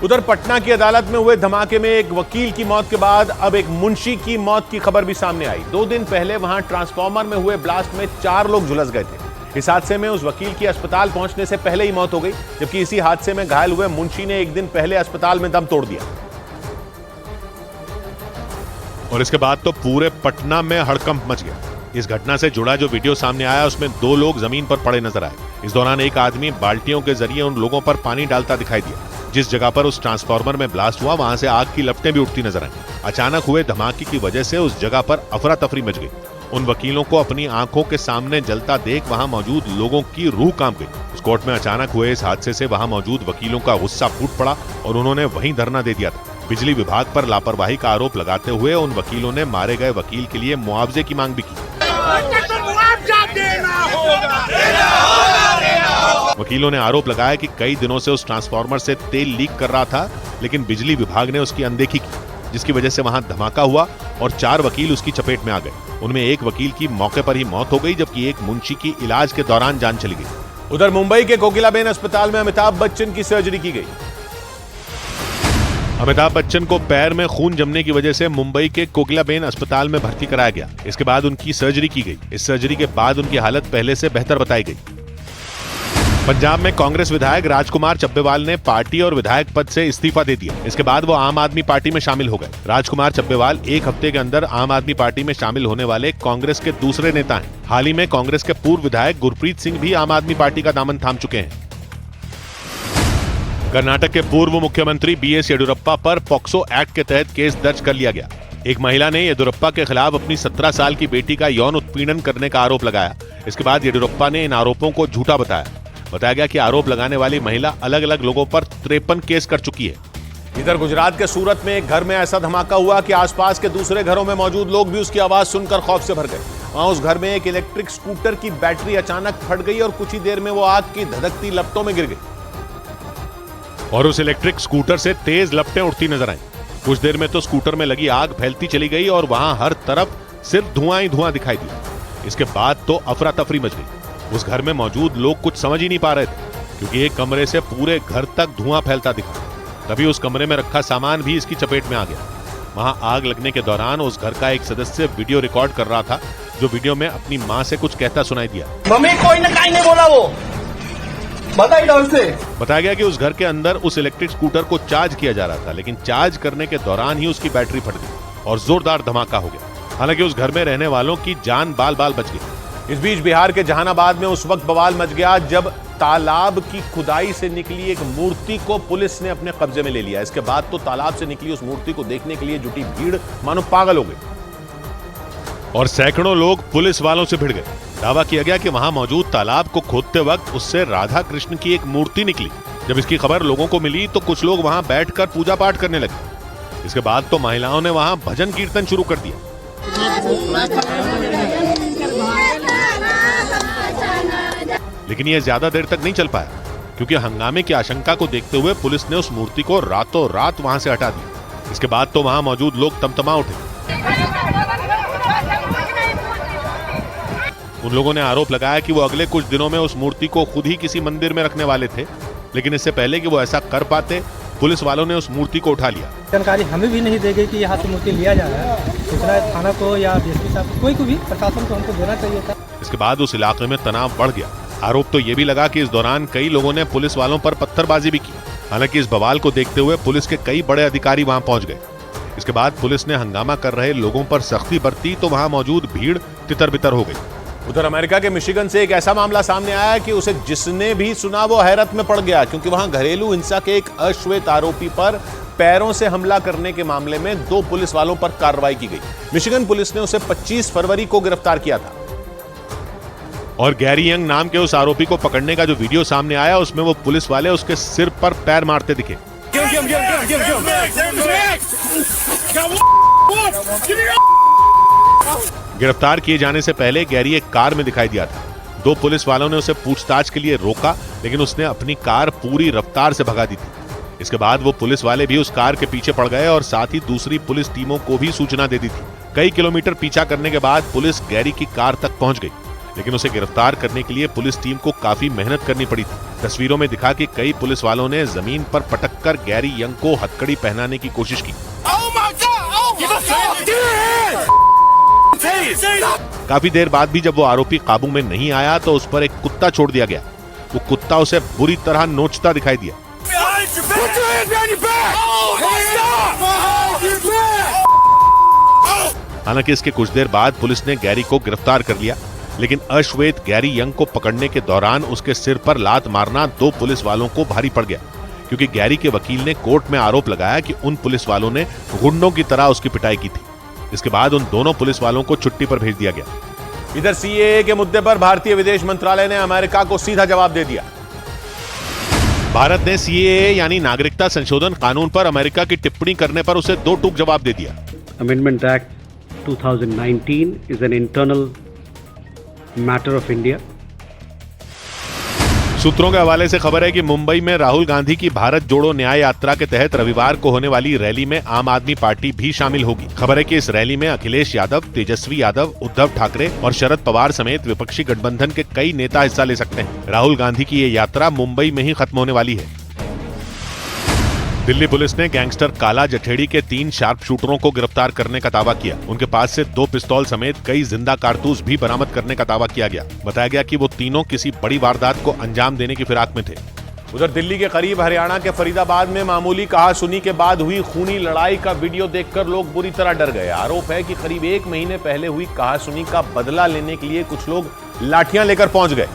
उधर पटना की अदालत में हुए धमाके में एक वकील की मौत के बाद अब एक मुंशी की मौत की खबर भी सामने आई। 2 दिन पहले वहां ट्रांसफार्मर में हुए ब्लास्ट में 4 लोग झुलस गए थे। इस हादसे में उस वकील की अस्पताल पहुंचने से पहले ही मौत हो गई, जबकि इसी हादसे में घायल हुए मुंशी ने एक दिन पहले अस्पताल में दम तोड़ दिया। और इसके बाद तो पूरे पटना में हड़कंप मच गया। इस घटना से जुड़ा जो वीडियो सामने आया उसमें 2 लोग जमीन पर पड़े नजर आए। इस दौरान एक आदमी बाल्टियों के जरिए उन लोगों पर पानी डालता दिखाई दिया। जिस जगह पर उस ट्रांसफार्मर में ब्लास्ट हुआ वहां से आग की लपटें भी उठती नजर आई। अचानक हुए धमाके की वजह से उस जगह पर अफरा तफरी मच गई। उन वकीलों को अपनी आंखों के सामने जलता देख वहां मौजूद लोगों की रूह कांप गई। उस कोर्ट में अचानक हुए इस हादसे से वहां मौजूद वकीलों का गुस्सा फूट पड़ा और उन्होंने वहीं धरना दे दिया था। बिजली विभाग पर लापरवाही का आरोप लगाते हुए उन वकीलों ने मारे गए वकील के लिए मुआवजे की मांग भी की। वकीलों ने आरोप लगाया कि कई दिनों से उस ट्रांसफार्मर से तेल लीक कर रहा था, लेकिन बिजली विभाग ने उसकी अनदेखी की, जिसकी वजह से वहां धमाका हुआ और 4 वकील उसकी चपेट में आ गए। उनमें एक वकील की मौके पर ही मौत हो गई, जबकि एक मुंशी की इलाज के दौरान जान चली गई। उधर मुंबई के कोकिलाबेन अस्पताल में अमिताभ बच्चन की सर्जरी की गई। अमिताभ बच्चन को पैर में खून जमने की वजह से मुंबई के कोकिलाबेन अस्पताल में भर्ती कराया गया। इसके बाद उनकी सर्जरी की गई। इस सर्जरी के बाद उनकी हालत पहले से बेहतर बताई गई। पंजाब में कांग्रेस विधायक राजकुमार चब्बेवाल ने पार्टी और विधायक पद से इस्तीफा दे दिया। इसके बाद वो आम आदमी पार्टी में शामिल हो गए। राजकुमार चब्बेवाल एक हफ्ते के अंदर आम आदमी पार्टी में शामिल होने वाले कांग्रेस के दूसरे नेता हैं। हाल ही में कांग्रेस के पूर्व विधायक गुरप्रीत सिंह भी आम आदमी पार्टी का दामन थाम चुके हैं। कर्नाटक के पूर्व मुख्यमंत्री बीएस येडियुरप्पा पर पॉक्सो एक्ट के तहत केस दर्ज कर लिया गया। एक महिला ने येडियुरप्पा के खिलाफ अपनी 17 साल की बेटी का यौन उत्पीड़न करने का आरोप लगाया। इसके बाद येडियुरप्पा ने इन आरोपों को झूठा बताया गया कि आरोप लगाने वाली महिला अलग अलग लोगों पर 53 केस कर चुकी है। इधर गुजरात के सूरत में एक घर में ऐसा धमाका हुआ कि आसपास के दूसरे घरों में मौजूद लोग भी उसकी आवाज सुनकर खौफ से भर गए। वहां उस घर में एक इलेक्ट्रिक स्कूटर की बैटरी अचानक फट गई और कुछ ही देर में वो आग की धधकती लपटों में गिर गई और उस इलेक्ट्रिक स्कूटर से तेज लपटें उठती नजर आईं। कुछ देर में तो स्कूटर में लगी आग फैलती चली गई और वहां हर तरफ सिर्फ धुआं ही धुआं दिखाई दिया। इसके बाद तो अफरा तफरी मच गई। उस घर में मौजूद लोग कुछ समझ ही नहीं पा रहे थे क्योंकि एक कमरे से पूरे घर तक धुआं फैलता दिखा। तभी उस कमरे में रखा सामान भी इसकी चपेट में आ गया। वहां आग लगने के दौरान उस घर का एक सदस्य वीडियो रिकॉर्ड कर रहा था, जो वीडियो में अपनी मां से कुछ कहता सुनाई दिया। मम्मी कोई ना कहीं नहीं बोला, वो बताइए ढंग से। बताया गया कि उस घर के अंदर उस इलेक्ट्रिक स्कूटर को चार्ज किया जा रहा था, लेकिन चार्ज करने के दौरान ही उसकी बैटरी फट गई और जोरदार धमाका हो गया। हालांकि उस घर में रहने वालों की जान बाल बाल बच गई। इस बीच बिहार के जहानाबाद में उस वक्त बवाल मच गया जब तालाब की खुदाई से निकली एक मूर्ति को पुलिस ने अपने कब्जे में ले लिया। इसके बाद तो तालाब से निकली उस मूर्ति को देखने के लिए जुटी भीड़ मानो पागल हो गई और सैकड़ों लोग पुलिस वालों से भिड़ गए। दावा किया गया कि वहां मौजूद तालाब को खोदते वक्त उससे राधा कृष्ण की एक मूर्ति निकली। जब इसकी खबर लोगों को मिली तो कुछ लोग वहां बैठकर पूजा पाठ करने लगे। इसके बाद तो महिलाओं ने वहां भजन कीर्तन शुरू कर दिया। लेकिन यह ज्यादा देर तक नहीं चल पाया क्योंकि हंगामे की आशंका को देखते हुए पुलिस ने उस मूर्ति को रातों रात वहां से हटा दिया। इसके बाद तो वहां मौजूद लोग तमतमा उठे। उन लोगों ने आरोप लगाया कि वो अगले कुछ दिनों में उस मूर्ति को खुद ही किसी मंदिर में रखने वाले थे, लेकिन इससे पहले कि वो ऐसा कर पाते पुलिस वालों ने उस मूर्ति को उठा लिया। जानकारी हमें भी नहीं दी गई कि यहाँ से मूर्ति लिया जा रहा है। दूसरा थाना को या डीएसपी साहब कोई को भी प्रशासन को हमको देना चाहिए था। इसके बाद उस इलाके में तनाव बढ़ गया। आरोप तो ये भी लगा कि इस दौरान कई लोगों ने पुलिस वालों पर पत्थरबाजी भी की। हालांकि इस बवाल को देखते हुए पुलिस के कई बड़े अधिकारी वहां पहुंच गए। इसके बाद पुलिस ने हंगामा कर रहे लोगों पर सख्ती बरती तो वहां मौजूद भीड़ तितर बितर हो गई। उधर अमेरिका के मिशिगन से एक ऐसा मामला सामने आया कि उसे जिसने भी सुना वो हैरत में पड़ गया, क्योंकि वहां घरेलू हिंसा के एक अश्वेत आरोपी पर पैरों से हमला करने के मामले में 2 पुलिस वालों पर कार्रवाई की गई। मिशिगन पुलिस ने उसे 25 फरवरी को गिरफ्तार किया था और गैरी यंग नाम के उस आरोपी को पकड़ने का जो वीडियो सामने आया उसमें वो पुलिस वाले उसके सिर पर पैर मारते दिखे। गिरफ्तार किए जाने से पहले गैरी एक कार में दिखाई दिया था। 2 पुलिस वालों ने उसे पूछताछ के लिए रोका, लेकिन उसने अपनी कार पूरी रफ्तार से भगा दी थी। इसके बाद वो पुलिस वाले भी उस कार के पीछे पड़ गए और साथ ही दूसरी पुलिस टीमों को भी सूचना दे दी थी। कई किलोमीटर पीछा करने के बाद पुलिस गैरी की कार तक पहुंच गई, लेकिन उसे गिरफ्तार करने के लिए पुलिस टीम को काफी मेहनत करनी पड़ी थी। तस्वीरों में दिखा कि कई पुलिस वालों ने जमीन पर पटककर गैरी यंग को हथकड़ी पहनाने की कोशिश की। काफी देर बाद भी जब वो आरोपी काबू में नहीं आया तो उस पर एक कुत्ता छोड़ दिया गया। वो कुत्ता उसे बुरी तरह नोचता दिखाई दिया। हालांकि इसके कुछ देर बाद पुलिस ने गैरी को गिरफ्तार कर लिया, लेकिन अश्वेत गैरी यंग को पकड़ने के दौरान उसके सिर पर लात मारना 2 पुलिस वालों को भारी पड़ गया, क्योंकि गैरी के वकील ने कोर्ट में आरोप लगाया कि उन पुलिस वालों ने गुंडों की तरह उसकी पिटाई की थी। इसके बाद उन दोनों पुलिस वालों को छुट्टी पर भेज दिया गया। इधर सीएए के मुद्दे पर भारतीय विदेश मंत्रालय ने अमेरिका को सीधा जवाब दे दिया। भारत ने सीएए यानी नागरिकता संशोधन कानून पर अमेरिका की टिप्पणी करने पर उसे 2 टूक जवाब दे दिया। Amendment act 2019 is an internal matter of India. सूत्रों के हवाले से खबर है कि मुंबई में राहुल गांधी की भारत जोड़ो न्याय यात्रा के तहत रविवार को होने वाली रैली में आम आदमी पार्टी भी शामिल होगी। खबर है कि इस रैली में अखिलेश यादव, तेजस्वी यादव, उद्धव ठाकरे और शरद पवार समेत विपक्षी गठबंधन के कई नेता हिस्सा ले सकते हैं। राहुल गांधी की ये यात्रा मुंबई में ही खत्म होने वाली है। दिल्ली पुलिस ने गैंगस्टर काला जठेड़ी के 3 शार्प शूटरों को गिरफ्तार करने का दावा किया। उनके पास से 2 पिस्तौल समेत कई जिंदा कारतूस भी बरामद करने का दावा किया गया। बताया गया कि वो तीनों किसी बड़ी वारदात को अंजाम देने की फिराक में थे। उधर दिल्ली के करीब हरियाणा के फरीदाबाद में मामूली कहासुनी के बाद हुई खूनी लड़ाई का वीडियो देखकर लोग बुरी तरह डर गए। आरोप है कि करीब 1 महीने पहले हुई कहासुनी का बदला लेने के लिए कुछ लोग लाठियां लेकर पहुंच गए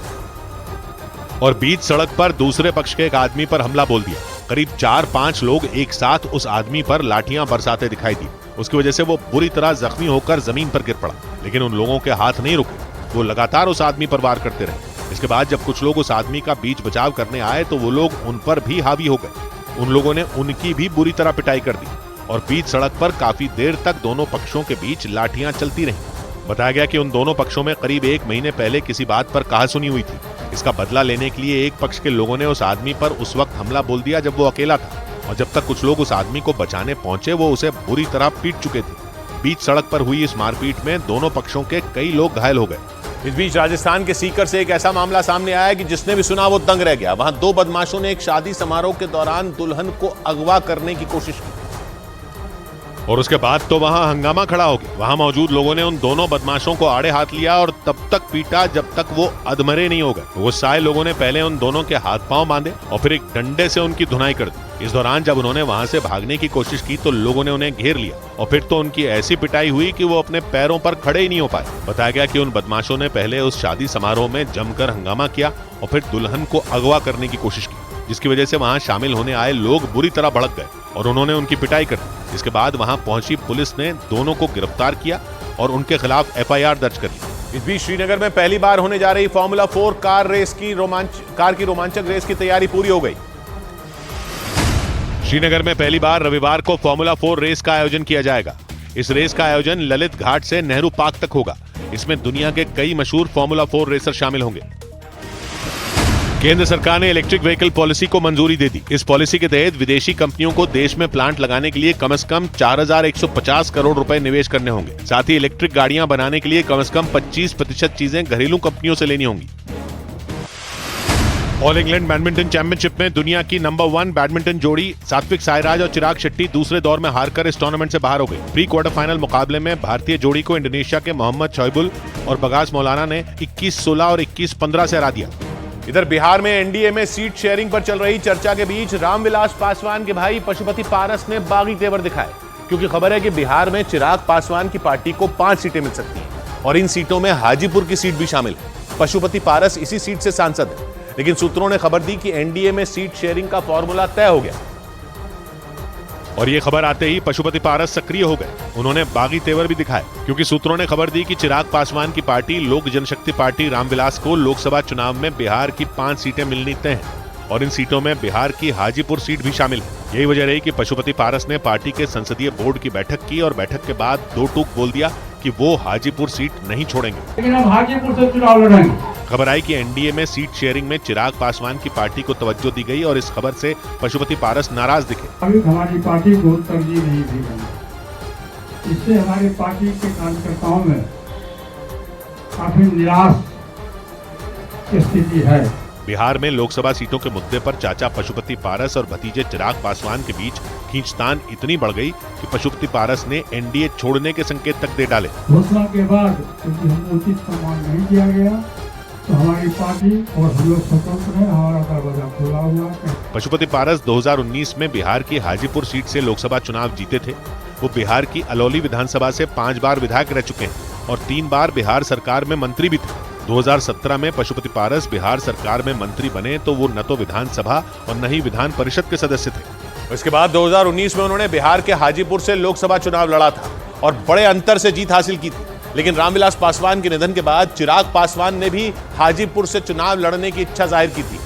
और बीच सड़क पर दूसरे पक्ष के एक आदमी पर हमला बोल दिया। करीब 4-5 लोग एक साथ उस आदमी पर लाठियां बरसाते दिखाई दी। उसकी वजह से वो बुरी तरह जख्मी होकर जमीन पर गिर पड़ा, लेकिन उन लोगों के हाथ नहीं रुके। वो लगातार उस आदमी पर वार करते रहे। इसके बाद जब कुछ लोग उस आदमी का बीच बचाव करने आए तो वो लोग उन पर भी हावी हो गए। उन लोगों ने उनकी भी बुरी तरह पिटाई कर दी और बीच सड़क पर काफी देर तक दोनों पक्षों के बीच लाठियां चलती रहीं। बताया गया कि उन दोनों पक्षों में करीब 1 महीने पहले किसी बात पर कहासुनी हुई थी। इसका बदला लेने के लिए एक पक्ष के लोगों ने उस आदमी पर उस वक्त हमला बोल दिया जब वो अकेला था, और जब तक कुछ लोग उस आदमी को बचाने पहुंचे वो उसे बुरी तरह पीट चुके थे। बीच सड़क पर हुई इस मारपीट में दोनों पक्षों के कई लोग घायल हो गए। इस बीच राजस्थान के सीकर से एक ऐसा मामला सामने आया कि जिसने भी सुना वो दंग रह गया। वहां 2 बदमाशों ने एक शादी समारोह के दौरान दुल्हन को अगवा करने की कोशिश की और उसके बाद तो वहां हंगामा खड़ा हो गया। वहां मौजूद लोगों ने उन दोनों बदमाशों को आड़े हाथ लिया और तब तक पीटा जब तक वो अधमरे नहीं हो गए। गुस्साए लोगों ने पहले उन दोनों के हाथ पांव बांधे और फिर एक डंडे से उनकी धुनाई कर दी। इस दौरान जब उन्होंने वहां से भागने की कोशिश की तो लोगों ने उन्हें घेर लिया और फिर तो उनकी ऐसी पिटाई हुई कि वो अपने पैरों पर खड़े ही नहीं हो पाए। बताया गया कि उन बदमाशों ने पहले उस शादी समारोह में जमकर हंगामा किया और फिर दुल्हन को अगवा करने की कोशिश की, जिसकी वजह से वहां शामिल होने आए लोग बुरी तरह भड़क गए और उन्होंने उनकी पिटाई कर दी। इसके बाद वहां पहुंची पुलिस ने दोनों को गिरफ्तार किया और उनके खिलाफ FIR दर्ज कर ली। इस बीच श्रीनगर में पहली बार होने जा रही फॉर्मूला 4 कार की रोमांचक रेस की तैयारी पूरी हो गई। श्रीनगर में पहली बार रविवार को फॉर्मूला 4 रेस का आयोजन किया जाएगा। इस रेस का आयोजन ललित घाट से नेहरू पार्क तक होगा। इसमें दुनिया के कई मशहूर फॉर्मूला 4 रेसर शामिल होंगे। केंद्र सरकार ने इलेक्ट्रिक व्हीकल पॉलिसी को मंजूरी दे दी। इस पॉलिसी के तहत विदेशी कंपनियों को देश में प्लांट लगाने के लिए कम से कम 4150 करोड़ रुपए निवेश करने होंगे। साथ ही इलेक्ट्रिक गाड़ियां बनाने के लिए कम से कम 25% चीजें घरेलू कंपनियों से लेनी होंगी। ऑल इंग्लैंड बैडमिंटन चैंपियनशिप में दुनिया की नंबर 1 बैडमिंटन जोड़ी सात्विक साईराज और चिराग शेट्टी दूसरे दौर में हारकर इस टूर्नामेंट से बाहर हो गई। प्री क्वार्टर फाइनल मुकाबले में भारतीय जोड़ी को इंडोनेशिया के मोहम्मद शोएबुल और बगास मौलाना ने 21-16 और 21-15 से हरा दिया। इधर बिहार में एनडीए में सीट शेयरिंग पर चल रही चर्चा के बीच रामविलास पासवान के भाई पशुपति पारस ने बागी तेवर दिखाए, क्योंकि खबर है कि बिहार में चिराग पासवान की पार्टी को 5 सीटें मिल सकती हैं और इन सीटों में हाजीपुर की सीट भी शामिल है। पशुपति पारस इसी सीट से सांसद है, लेकिन सूत्रों ने खबर दी कि एनडीए में सीट शेयरिंग का फॉर्मूला तय हो गया और ये खबर आते ही पशुपति पारस सक्रिय हो गए। उन्होंने बागी तेवर भी दिखाए, क्योंकि सूत्रों ने खबर दी कि चिराग पासवान की पार्टी लोक जनशक्ति पार्टी रामविलास को लोकसभा चुनाव में बिहार की 5 सीटें मिलनी तय हैं और इन सीटों में बिहार की हाजीपुर सीट भी शामिल है। यही वजह रही कि पशुपति पारस ने पार्टी के संसदीय बोर्ड की बैठक की और बैठक के बाद 2 टूक बोल दिया कि वो हाजीपुर सीट नहीं छोड़ेंगे, लेकिन हम हाजीपुर से चुनाव लड़ेंगे। खबर आई कि एनडीए में सीट शेयरिंग में चिराग पासवान की पार्टी को तवज्जो दी गई और इस खबर से पशुपति पारस नाराज दिखे। अभी हमारी पार्टी को तरजीह नहीं दी गई, इससे हमारी पार्टी के कार्यकर्ताओं में काफी निराश की स्थिति है। बिहार में लोकसभा सीटों के मुद्दे पर चाचा पशुपति पारस और भतीजे चिराग पासवान के बीच खींचतान इतनी बढ़ गई कि पशुपति पारस ने एनडीए छोड़ने के संकेत तक दे डाले। घोषणा के बाद क्योंकि हमको उचित सम्मान नहीं दिया गया तो हमारी पार्टी और हम लोग स्वतंत्र हैं, हमारा दरवाजा खुला हुआ है। पशुपति पारस 2019 में बिहार की हाजीपुर सीट से लोकसभा चुनाव जीते थे। वो बिहार की अलौली विधानसभा से 5 बार विधायक रह चुके हैं और 3 बार बिहार सरकार में मंत्री भी थे। 2017 में पशुपति पारस बिहार सरकार में मंत्री बने तो वो न तो विधानसभा और न ही विधान परिषद के सदस्य थे। इसके बाद 2019 में उन्होंने बिहार के हाजीपुर से लोकसभा चुनाव लड़ा था और बड़े अंतर से जीत हासिल की थी, लेकिन रामविलास पासवान के निधन के बाद चिराग पासवान ने भी हाजीपुर से चुनाव लड़ने की इच्छा जाहिर की थी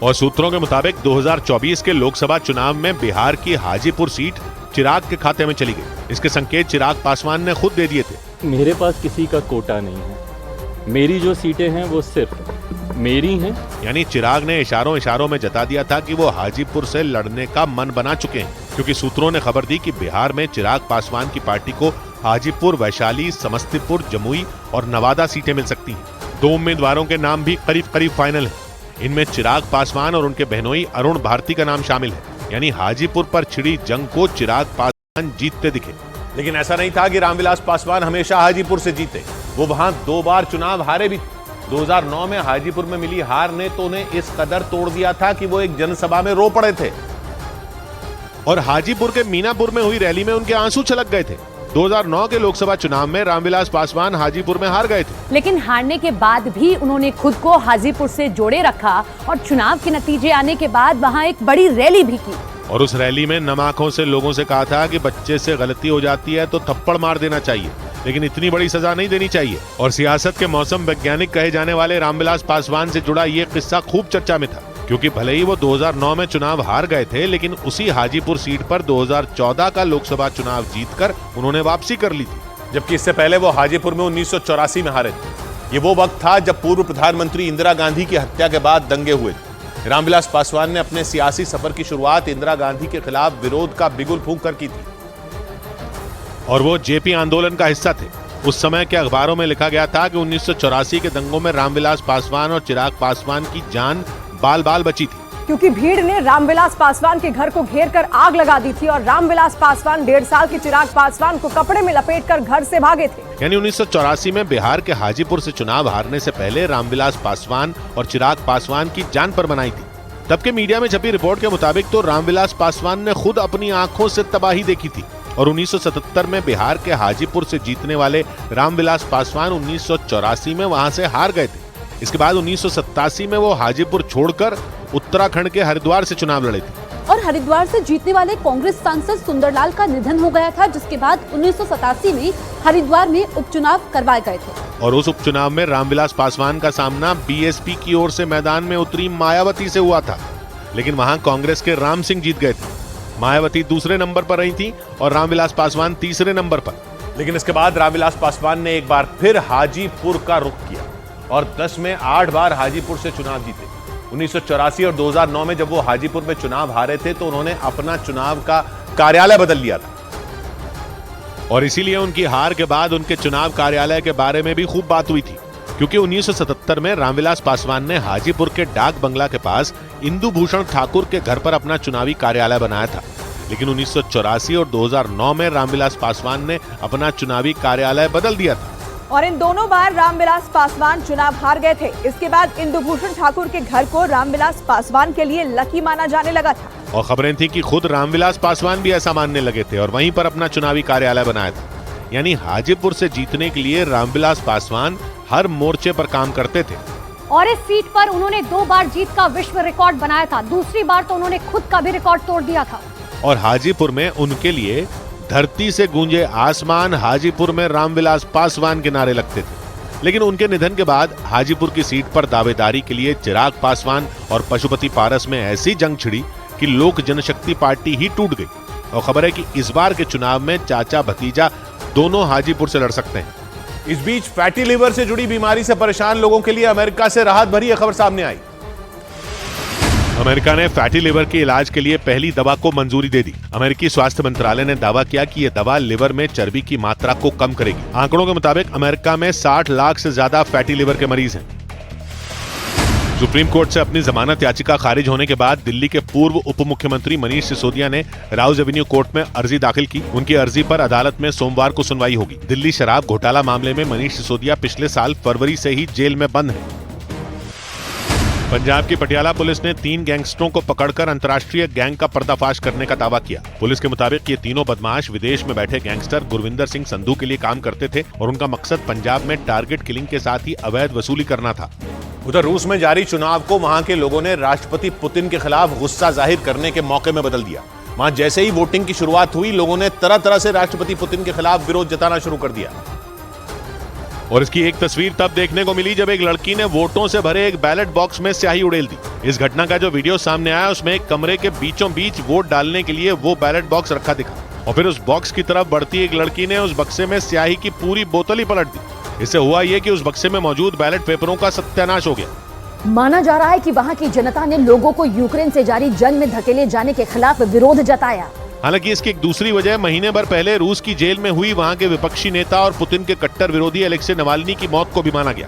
और सूत्रों के मुताबिक 2024 के लोकसभा चुनाव में बिहार की हाजीपुर सीट चिराग के खाते में चली गई। इसके संकेत चिराग पासवान ने खुद दे दिए थे। मेरे पास किसी का कोटा नहीं है, मेरी जो सीटें हैं वो सिर्फ मेरी हैं। यानी चिराग ने इशारों इशारों में जता दिया था कि वो हाजीपुर से लड़ने का मन बना चुके हैं, क्योंकि सूत्रों ने खबर दी कि बिहार में चिराग पासवान की पार्टी को हाजीपुर, वैशाली, समस्तीपुर, जमुई और नवादा सीटें मिल सकती हैं। 2 उम्मीदवारों के नाम भी करीब करीब फाइनल हैं। इनमें चिराग पासवान और उनके बहनोई अरुण भारती का नाम शामिल है। यानी हाजीपुर पर छिड़ी जंग को चिराग पासवान जीतते दिखे। लेकिन ऐसा नहीं था कि रामविलास पासवान हमेशा हाजीपुर से जीते। वो वहां 2 बार चुनाव हारे भी। 2009 में हाजीपुर में मिली हार ने तो उन्हें इस कदर तोड़ दिया था कि वो एक जनसभा में रो पड़े थे और हाजीपुर के मीनापुर में हुई रैली में उनके आंसू छलक गए थे। 2009 के लोकसभा चुनाव में रामविलास पासवान हाजीपुर में हार गए थे, लेकिन हारने के बाद भी उन्होंने खुद को हाजीपुर से जोड़े रखा और चुनाव के नतीजे आने के बाद वहां एक बड़ी रैली भी की। और उस रैली में नम आंखों से लोगों से कहा था कि बच्चे से गलती हो जाती है तो थप्पड़ मार देना चाहिए, लेकिन इतनी बड़ी सजा नहीं देनी चाहिए। और सियासत के मौसम वैज्ञानिक कहे जाने वाले रामविलास पासवान से जुड़ा ये किस्सा खूब चर्चा में था, क्योंकि भले ही वो 2009 में चुनाव हार गए थे, लेकिन उसी हाजीपुर सीट पर 2014 का लोकसभा चुनाव जीतकर उन्होंने वापसी कर ली थी। जबकि इससे पहले वो हाजीपुर में 1984 में हारे थे। ये वो वक्त था जब पूर्व प्रधानमंत्री इंदिरा गांधी की हत्या के बाद दंगे हुए थे। रामविलास पासवान ने अपने सियासी सफर की शुरुआत इंदिरा गांधी के खिलाफ विरोध का बिगुल फूंक कर की थी और वो जेपी आंदोलन का हिस्सा थे। उस समय के अखबारों में लिखा गया था कि 1984 के दंगों में रामविलास पासवान और चिराग पासवान की जान बाल बाल बची थी, क्योंकि भीड़ ने रामविलास पासवान के घर को घेर कर आग लगा दी थी और रामविलास पासवान 1.5 साल के चिराग पासवान को कपड़े में लपेटकर घर से भागे थे। यानी 1984 में बिहार के हाजीपुर से चुनाव हारने से पहले रामविलास पासवान और चिराग पासवान की जान पर बनाई थी। तब के मीडिया में छपी रिपोर्ट के मुताबिक तो रामविलास पासवान ने खुद अपनी आंखों से तबाही देखी थी और 1977 में बिहार के हाजीपुर से जीतने वाले रामविलास पासवान 1984 में वहां से हार गए थे। इसके बाद 1987 में वो हाजीपुर छोड़कर उत्तराखंड के हरिद्वार से चुनाव लड़े थे और हरिद्वार से जीतने वाले कांग्रेस सांसद सुंदरलाल का निधन हो गया था, जिसके बाद 1987 में हरिद्वार में उपचुनाव करवाए गए थे। और उस उपचुनाव में रामविलास पासवान का सामना बीएसपी की ओर से मैदान में उतरी मायावती से हुआ था, लेकिन वहां कांग्रेस के राम सिंह जीत गए थे। मायावती दूसरे नंबर पर रही थी और रामविलास पासवान तीसरे नंबर पर। लेकिन इसके बाद रामविलास पासवान ने एक बार फिर हाजीपुर का रुख किया और 10 में 8 बार हाजीपुर से चुनाव जीते। 1984 और 2009 में जब वो हाजीपुर में चुनाव हारे थे तो उन्होंने अपना चुनाव का कार्यालय बदल लिया था और इसीलिए उनकी हार के बाद उनके चुनाव कार्यालय के बारे में भी खूब बात हुई थी, क्योंकि 1977 में रामविलास पासवान ने हाजीपुर के डाक बंगला के पास इंदु भूषण ठाकुर के घर पर अपना चुनावी कार्यालय बनाया था। लेकिन 1984 और 2009 में रामविलास पासवान ने अपना चुनावी कार्यालय बदल दिया था और इन दोनों बार रामविलास पासवान चुनाव हार गए थे। इसके बाद इंदु भूषण ठाकुर के घर को रामविलास पासवान के लिए लकी माना जाने लगा था और खबरें थी कि खुद रामविलास पासवान भी ऐसा मानने लगे थे और वहीं पर अपना चुनावी कार्यालय बनाया था। यानी हाजीपुर से जीतने के लिए रामविलास पासवान हर मोर्चे पर काम करते थे और इस सीट पर उन्होंने 2 बार जीत का विश्व रिकॉर्ड बनाया था। दूसरी बार तो उन्होंने खुद का भी रिकॉर्ड तोड़ दिया था। और हाजीपुर में उनके लिए धरती से गूंजे आसमान, हाजीपुर में रामविलास पासवान के नारे लगते थे। लेकिन उनके निधन के बाद हाजीपुर की सीट पर दावेदारी के लिए चिराग पासवान और पशुपति पारस में ऐसी जंग छिड़ी कि लोक जनशक्ति पार्टी ही टूट गई और खबर है कि इस बार के चुनाव में चाचा भतीजा दोनों हाजीपुर से लड़ सकते हैं। इस बीच फैटी लिवर से जुड़ी बीमारी से परेशान लोगों के लिए अमेरिका से राहत भरी खबर सामने आई। अमेरिका ने फैटी लिवर के इलाज के लिए पहली दवा को मंजूरी दे दी। अमेरिकी स्वास्थ्य मंत्रालय ने दावा किया कि यह दवा लिवर में चर्बी की मात्रा को कम करेगी। आंकड़ों के मुताबिक अमेरिका में 60 लाख से ज्यादा फैटी लिवर के मरीज हैं। सुप्रीम कोर्ट से अपनी जमानत याचिका खारिज होने के बाद दिल्ली के पूर्व उप मुख्यमंत्री मनीष सिसोदिया ने राउज एवेन्यू कोर्ट में अर्जी दाखिल की। उनकी अर्जी पर अदालत में सोमवार को सुनवाई होगी। दिल्ली शराब घोटाला मामले में मनीष सिसोदिया पिछले साल फरवरी से ही जेल में बंद है। पंजाब की पटियाला पुलिस ने 3 गैंगस्टरों को पकड़कर अंतर्राष्ट्रीय गैंग का पर्दाफाश करने का दावा किया। पुलिस के मुताबिक ये तीनों बदमाश विदेश में बैठे गैंगस्टर गुरविंदर सिंह संधू के लिए काम करते थे और उनका मकसद पंजाब में टारगेट किलिंग के साथ ही अवैध वसूली करना था। उधर रूस में जारी चुनाव को वहां के लोगों ने राष्ट्रपति पुतिन के खिलाफ गुस्सा जाहिर करने के मौके में बदल दिया। वहां जैसे ही वोटिंग की शुरुआत हुई, लोगों ने तरह तरह से राष्ट्रपति पुतिन के खिलाफ विरोध जताना शुरू कर दिया। और इसकी एक तस्वीर तब देखने को मिली जब एक लड़की ने वोटों से भरे एक बैलेट बॉक्स में स्याही उड़ेल दी। इस घटना का जो वीडियो सामने आया उसमें एक कमरे के बीचों बीच वोट डालने के लिए वो बैलेट बॉक्स रखा दिखा और फिर उस बॉक्स की तरफ बढ़ती एक लड़की ने उस बक्से में स्याही की पूरी बोतल ही पलट दी। इससे हुआ ये कि उस बक्से में मौजूद बैलेट पेपरों का सत्यानाश हो गया। माना जा रहा है कि वहां की जनता ने लोगों को यूक्रेन से जारी जंग में धकेले जाने के खिलाफ विरोध जताया। हालांकि इसकी एक दूसरी वजह महीने भर पहले रूस की जेल में हुई वहां के विपक्षी नेता और पुतिन के कट्टर विरोधी अलेक्सी नवाल्नी की मौत को भी माना गया।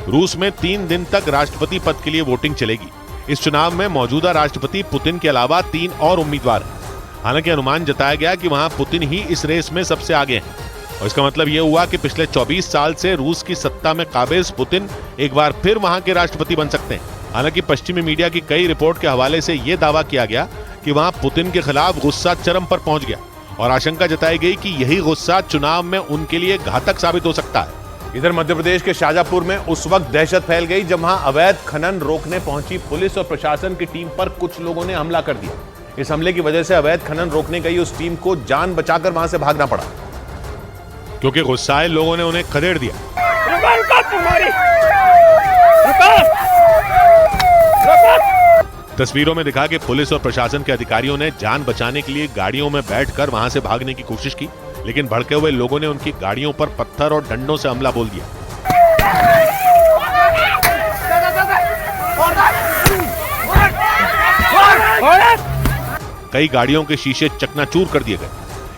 रूस में 3 दिन तक राष्ट्रपति पद के लिए वोटिंग चलेगी। इस चुनाव में मौजूदा राष्ट्रपति पुतिन के अलावा 3 और उम्मीदवार हैं। हालांकि अनुमान जताया गया कि वहां पुतिन ही इस रेस में सबसे आगे हैं और इसका मतलब यह हुआ कि पिछले 24 साल से रूस की सत्ता में काबिज पुतिन एक बार फिर वहां के राष्ट्रपति बन सकते हैं। हालांकि पश्चिमी मीडिया की कई रिपोर्ट के हवाले से यह दावा किया गया कि वहां पुतिन के खिलाफ गुस्सा चरम पर पहुंच गया और आशंका जताई गई कि यही गुस्सा चुनाव में उनके लिए घातक साबित हो सकता है। इधर मध्य प्रदेश के शाजापुर में उस वक्त दहशत फैल गई जब वहां अवैध खनन रोकने पहुंची पुलिस और प्रशासन की टीम पर कुछ लोगों ने हमला कर दिया। इस हमले की वजह से अवैध खनन रोकने गई उस टीम को जान बचाकर वहां से भागना पड़ा क्योंकि गुस्साए लोगों ने उन्हें खदेड़ दिया। तस्वीरों में दिखा कि पुलिस और प्रशासन के अधिकारियों ने जान बचाने के लिए गाड़ियों में बैठकर वहां से भागने की कोशिश की, लेकिन भड़के हुए लोगों ने उनकी गाड़ियों पर पत्थर और डंडों से हमला बोल दिया। कई गाड़ियों के शीशे चकनाचूर कर दिए गए।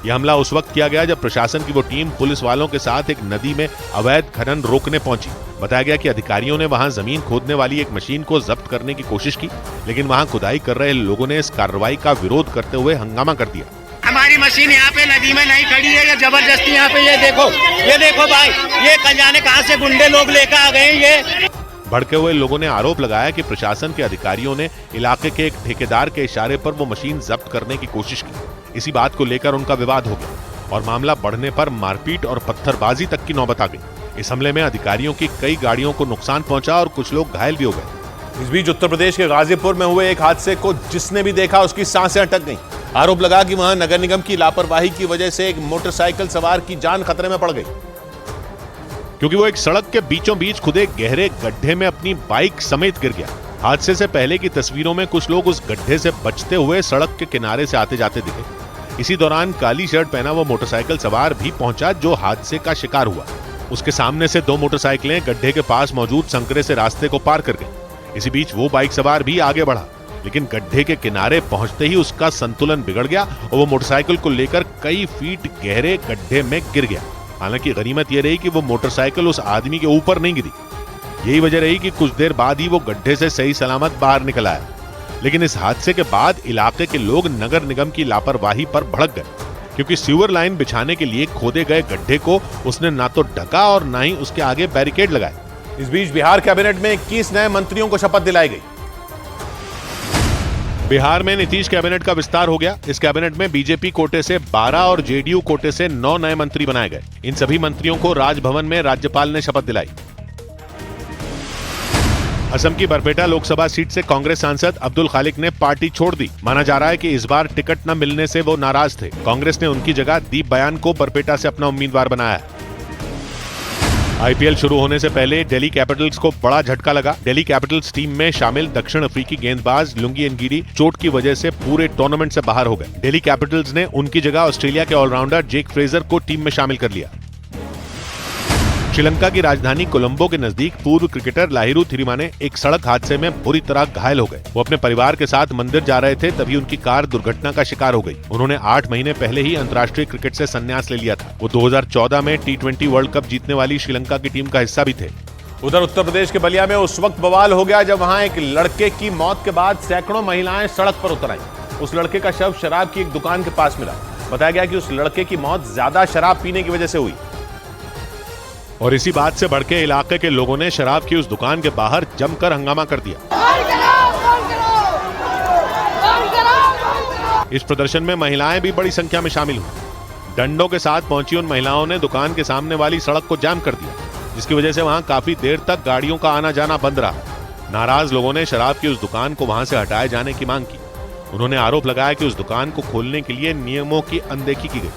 यह हमला उस वक्त किया गया जब प्रशासन की वो टीम पुलिस वालों के साथ एक नदी में अवैध खनन रोकने पहुंची। बताया गया कि अधिकारियों ने वहां जमीन खोदने वाली एक मशीन को जब्त करने की कोशिश की, लेकिन वहां खुदाई कर रहे लोगों ने इस कार्रवाई का विरोध करते हुए हंगामा कर दिया। हमारी मशीन यहाँ पे नदी में नहीं खड़ी है, ये जबरदस्ती यहाँ पे ये देखो भाई, ये कल जाने कहाँ से गुंडे लोग लेकर आ गए। ये भड़के हुए लोगों ने आरोप लगाया कि प्रशासन के अधिकारियों ने इलाके के एक ठेकेदार के इशारे पर वो मशीन जब्त करने की कोशिश की। इसी बात को लेकर उनका विवाद हो गया और मामला बढ़ने पर मारपीट और पत्थरबाजी तक की नौबत आ गई। इस हमले में अधिकारियों की कई गाड़ियों को नुकसान पहुंचा और कुछ लोग घायल भी हो गए। इस बीच उत्तर प्रदेश के गाजीपुर में हुए एक हादसे को जिसने भी देखा उसकी सांसें अटक गईं। आरोप लगा कि वहां नगर निगम की लापरवाही की वजह से एक मोटरसाइकिल सवार की जान खतरे में पड़ गई, क्योंकि वो एक सड़क के बीचों बीच खुदे गहरे गड्ढे में अपनी बाइक समेत गिर गया। हादसे से पहले की तस्वीरों में कुछ लोग उस गड्ढे से बचते हुए सड़क के किनारे से आते जाते दिखे। इसी दौरान काली शर्ट पहना वो मोटरसाइकिल सवार भी पहुंचा जो हादसे का शिकार हुआ। उसके सामने से 2 मोटरसाइकिलें गड्ढे के पास मौजूद संकरे से रास्ते को पार कर गई। इसी बीच वो बाइक सवार भी आगे बढ़ा, लेकिन गड्ढे के किनारे पहुंचते ही उसका संतुलन बिगड़ गया और वो मोटरसाइकिल को लेकर कई फीट गहरे गड्ढे में गिर गया। हालांकि गनीमत यह रही कि वो मोटरसाइकिल उस आदमी के ऊपर नहीं गिरी। यही वजह रही कि कुछ देर बाद ही वो गड्ढे से सही सलामत बाहर निकल आया। लेकिन इस हादसे के बाद इलाके के लोग नगर निगम की लापरवाही पर भड़क गए, क्योंकि सीवर लाइन बिछाने के लिए खोदे गए गड्ढे को उसने ना तो ढका और ना ही उसके आगे बैरिकेड लगाए। इस बीच बिहार कैबिनेट में 21 नए मंत्रियों को शपथ दिलाई गई। बिहार में नीतीश कैबिनेट का विस्तार हो गया। इस कैबिनेट में बीजेपी कोटे से 12 और जेडीयू कोटे से 9 नए मंत्री बनाए गए। इन सभी मंत्रियों को राजभवन में राज्यपाल ने शपथ दिलाई। असम की बरपेटा लोकसभा सीट से कांग्रेस सांसद अब्दुल खालिक ने पार्टी छोड़ दी। माना जा रहा है कि इस बार टिकट न मिलने से वो नाराज थे। कांग्रेस ने उनकी जगह दीप बयान को बरपेटा से अपना उम्मीदवार बनाया। आईपीएल शुरू होने से पहले दिल्ली कैपिटल्स को बड़ा झटका लगा। दिल्ली कैपिटल्स टीम में शामिल दक्षिण अफ्रीकी गेंदबाज लुंगी एनगिडी चोट की वजह से पूरे टूर्नामेंट से बाहर हो गए। दिल्ली कैपिटल्स ने उनकी जगह ऑस्ट्रेलिया के ऑलराउंडर जेक फ्रेजर को टीम में शामिल कर लिया। श्रीलंका की राजधानी कोलंबो के नजदीक पूर्व क्रिकेटर लाहिरू थिरिमाने एक सड़क हादसे में बुरी तरह घायल हो गए। वो अपने परिवार के साथ मंदिर जा रहे थे, तभी उनकी कार दुर्घटना का शिकार हो गई। उन्होंने 8 महीने पहले ही अंतर्राष्ट्रीय क्रिकेट से संन्यास ले लिया था। वो 2014 में T20 वर्ल्ड कप जीतने वाली श्रीलंका की टीम का हिस्सा भी थे। उधर उत्तर प्रदेश के बलिया में उस वक्त बवाल हो गया जब वहां एक लड़के की मौत के बाद सैकड़ों महिलाएं सड़क पर उतर आईं। उस लड़के का शव शराब की एक दुकान के पास मिला। बताया गया कि उस लड़के की मौत ज्यादा शराब पीने की वजह से हुई और इसी बात से भड़के इलाके के लोगों ने शराब की उस दुकान के बाहर जमकर हंगामा कर दिया। इस प्रदर्शन में महिलाएं भी बड़ी संख्या में शामिल हुई। डंडों के साथ पहुंची उन महिलाओं ने दुकान के सामने वाली सड़क को जाम कर दिया, जिसकी वजह से वहां काफी देर तक गाड़ियों का आना जाना बंद रहा। नाराज लोगों ने शराब की उस दुकान को वहां से हटाए जाने की मांग की। उन्होंने आरोप लगाया कि उस दुकान को खोलने के लिए नियमों की अनदेखी की गई।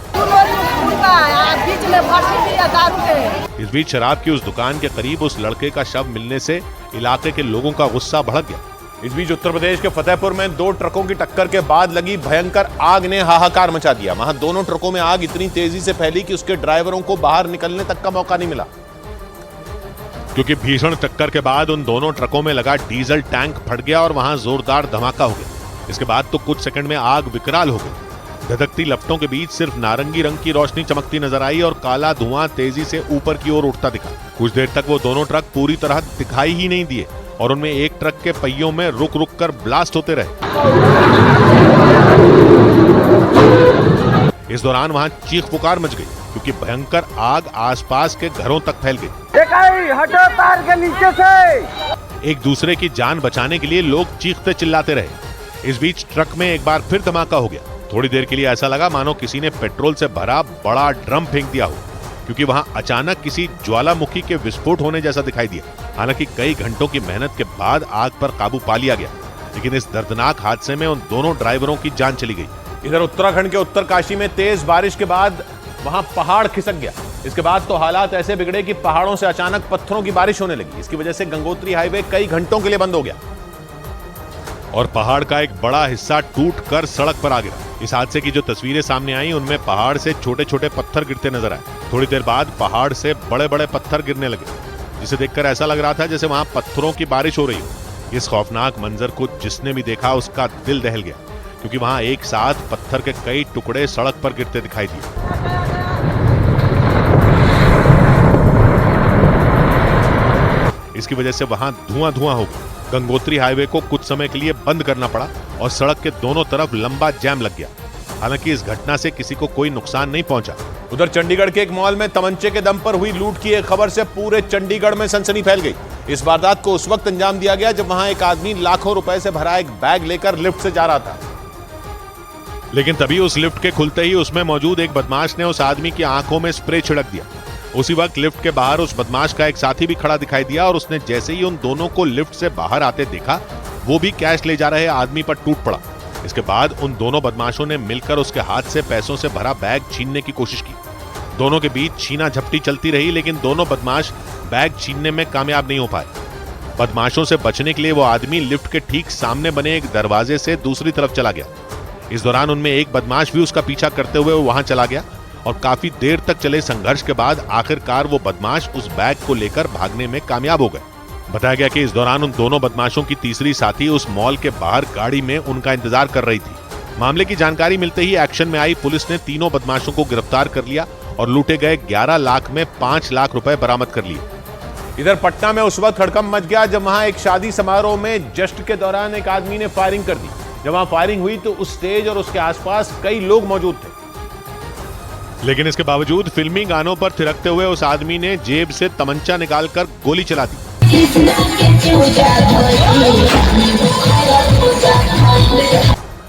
इस बीच शराब की उस दुकान के करीब उस लड़के का शव मिलने से इलाके के लोगों का गुस्सा भड़क गया। इस बीच उत्तर प्रदेश के फतेहपुर में 2 ट्रकों की टक्कर के बाद लगी भयंकर आग ने हाहाकार मचा दिया। वहां दोनों ट्रकों में आग इतनी तेजी से फैली कि उसके ड्राइवरों को बाहर निकलने तक का मौका नहीं मिला। क्योंकि भीषण टक्कर के बाद उन दोनों ट्रकों में लगा डीजल टैंक फट गया और वहां जोरदार धमाका हो गया। इसके बाद तो कुछ सेकंड में आग विकराल हो गई। धधकती लपटों के बीच सिर्फ नारंगी रंग की रोशनी चमकती नजर आई और काला धुआं तेजी से ऊपर की ओर उठता दिखा। कुछ देर तक वो दोनों ट्रक पूरी तरह दिखाई ही नहीं दिए और उनमें एक ट्रक के पहियों में रुक रुक कर ब्लास्ट होते रहे। इस दौरान वहां चीख पुकार मच गई क्योंकि भयंकर आग आसपास के घरों तक फैल गई। हटो तार के नीचे से। एक दूसरे की जान बचाने के लिए लोग चीखते चिल्लाते रहे। इस बीच ट्रक में एक बार फिर धमाका हो गया। थोड़ी देर के लिए ऐसा लगा मानो किसी ने पेट्रोल से भरा बड़ा ड्रम फेंक दिया हो, क्योंकि वहां अचानक किसी ज्वालामुखी के विस्फोट होने जैसा दिखाई दिया। हालांकि कई घंटों की मेहनत के बाद आग पर काबू पा लिया गया, लेकिन इस दर्दनाक हादसे में उन दोनों ड्राइवरों की जान चली गई। इधर उत्तराखंड के उत्तरकाशी में तेज बारिश के बाद वहां पहाड़ खिसक गया। इसके बाद तो हालात ऐसे बिगड़े कि पहाड़ों से अचानक पत्थरों की बारिश होने लगी। इसकी वजह से गंगोत्री हाईवे कई घंटों के लिए बंद हो गया और पहाड़ का एक बड़ा हिस्सा टूट कर सड़क पर आ गिरा। इस हादसे की जो तस्वीरें सामने आई उनमें पहाड़ से छोटे छोटे पत्थर गिरते नजर आए। थोड़ी देर बाद पहाड़ से बड़े बड़े पत्थर गिरने लगे, जिसे देखकर ऐसा लग रहा था जैसे वहां पत्थरों की बारिश हो रही हो। इस खौफनाक मंजर को जिसने भी देखा उसका दिल दहल गया, क्योंकि वहां एक साथ पत्थर के कई टुकड़े सड़क पर गिरते दिखाई दिए। इसकी वजह से वहां धुआं धुआं हो गया। गंगोत्री हाईवे को कुछ समय के लिए बंद करना पड़ा और सड़क के दोनों तरफ लंबा जैम लग गया। हालांकि इस घटना से किसी को कोई नुकसान नहीं पहुंचा। उधर चंडीगढ़ के एक मॉल में तमंचे के दम पर हुई लूट की एक खबर से पूरे चंडीगढ़ में सनसनी फैल गई। इस वारदात को उस वक्त अंजाम दिया गया जब वहां एक आदमी लाखों रुपए से भरा एक बैग लेकर लिफ्ट से जा रहा था, लेकिन तभी उस लिफ्ट के खुलते ही उसमें मौजूद एक बदमाश ने उस आदमी की आंखों में स्प्रे छिड़क दिया। उसी वक्त लिफ्ट के बाहर उस बदमाश का एक साथी भी खड़ा दिखाई दिया और उसने जैसे ही उन दोनों को लिफ्ट से बाहर आते देखा, वो भी कैश ले जा रहे आदमी पर टूट पड़ा। इसके बाद उन दोनों बदमाशों ने मिलकर उसके हाथ से पैसों से भरा बैग छीनने की कोशिश की। दोनों के बीच छीना झपटी चलती रही, लेकिन दोनों बदमाश बैग छीनने में कामयाब नहीं हो पाए। बदमाशों से बचने के लिए वो आदमी लिफ्ट के ठीक सामने बने एक दरवाजे से दूसरी तरफ चला गया। इस दौरान उनमें एक बदमाश भी उसका पीछा करते हुए वहां चला गया और काफी देर तक चले संघर्ष के बाद आखिरकार वो बदमाश उस बैग को लेकर भागने में कामयाब हो गए। बताया गया कि इस दौरान उन दोनों बदमाशों की तीसरी साथी उस मॉल के बाहर गाड़ी में उनका इंतजार कर रही थी। मामले की जानकारी मिलते ही एक्शन में आई पुलिस ने तीनों बदमाशों को गिरफ्तार कर लिया और लूटे गए 11 लाख में 5 लाख रुपए बरामद कर लिए। इधर पटना में उस वक्त हड़कंप मच गया जब वहां एक शादी समारोह में जश्न के दौरान एक आदमी ने फायरिंग कर दी। जब वहां फायरिंग हुई तो उस स्टेज और उसके आसपास कई लोग मौजूद थे, लेकिन इसके बावजूद फिल्मी गानों पर थिरकते हुए उस आदमी ने जेब से तमंचा निकालकर गोली चला दी।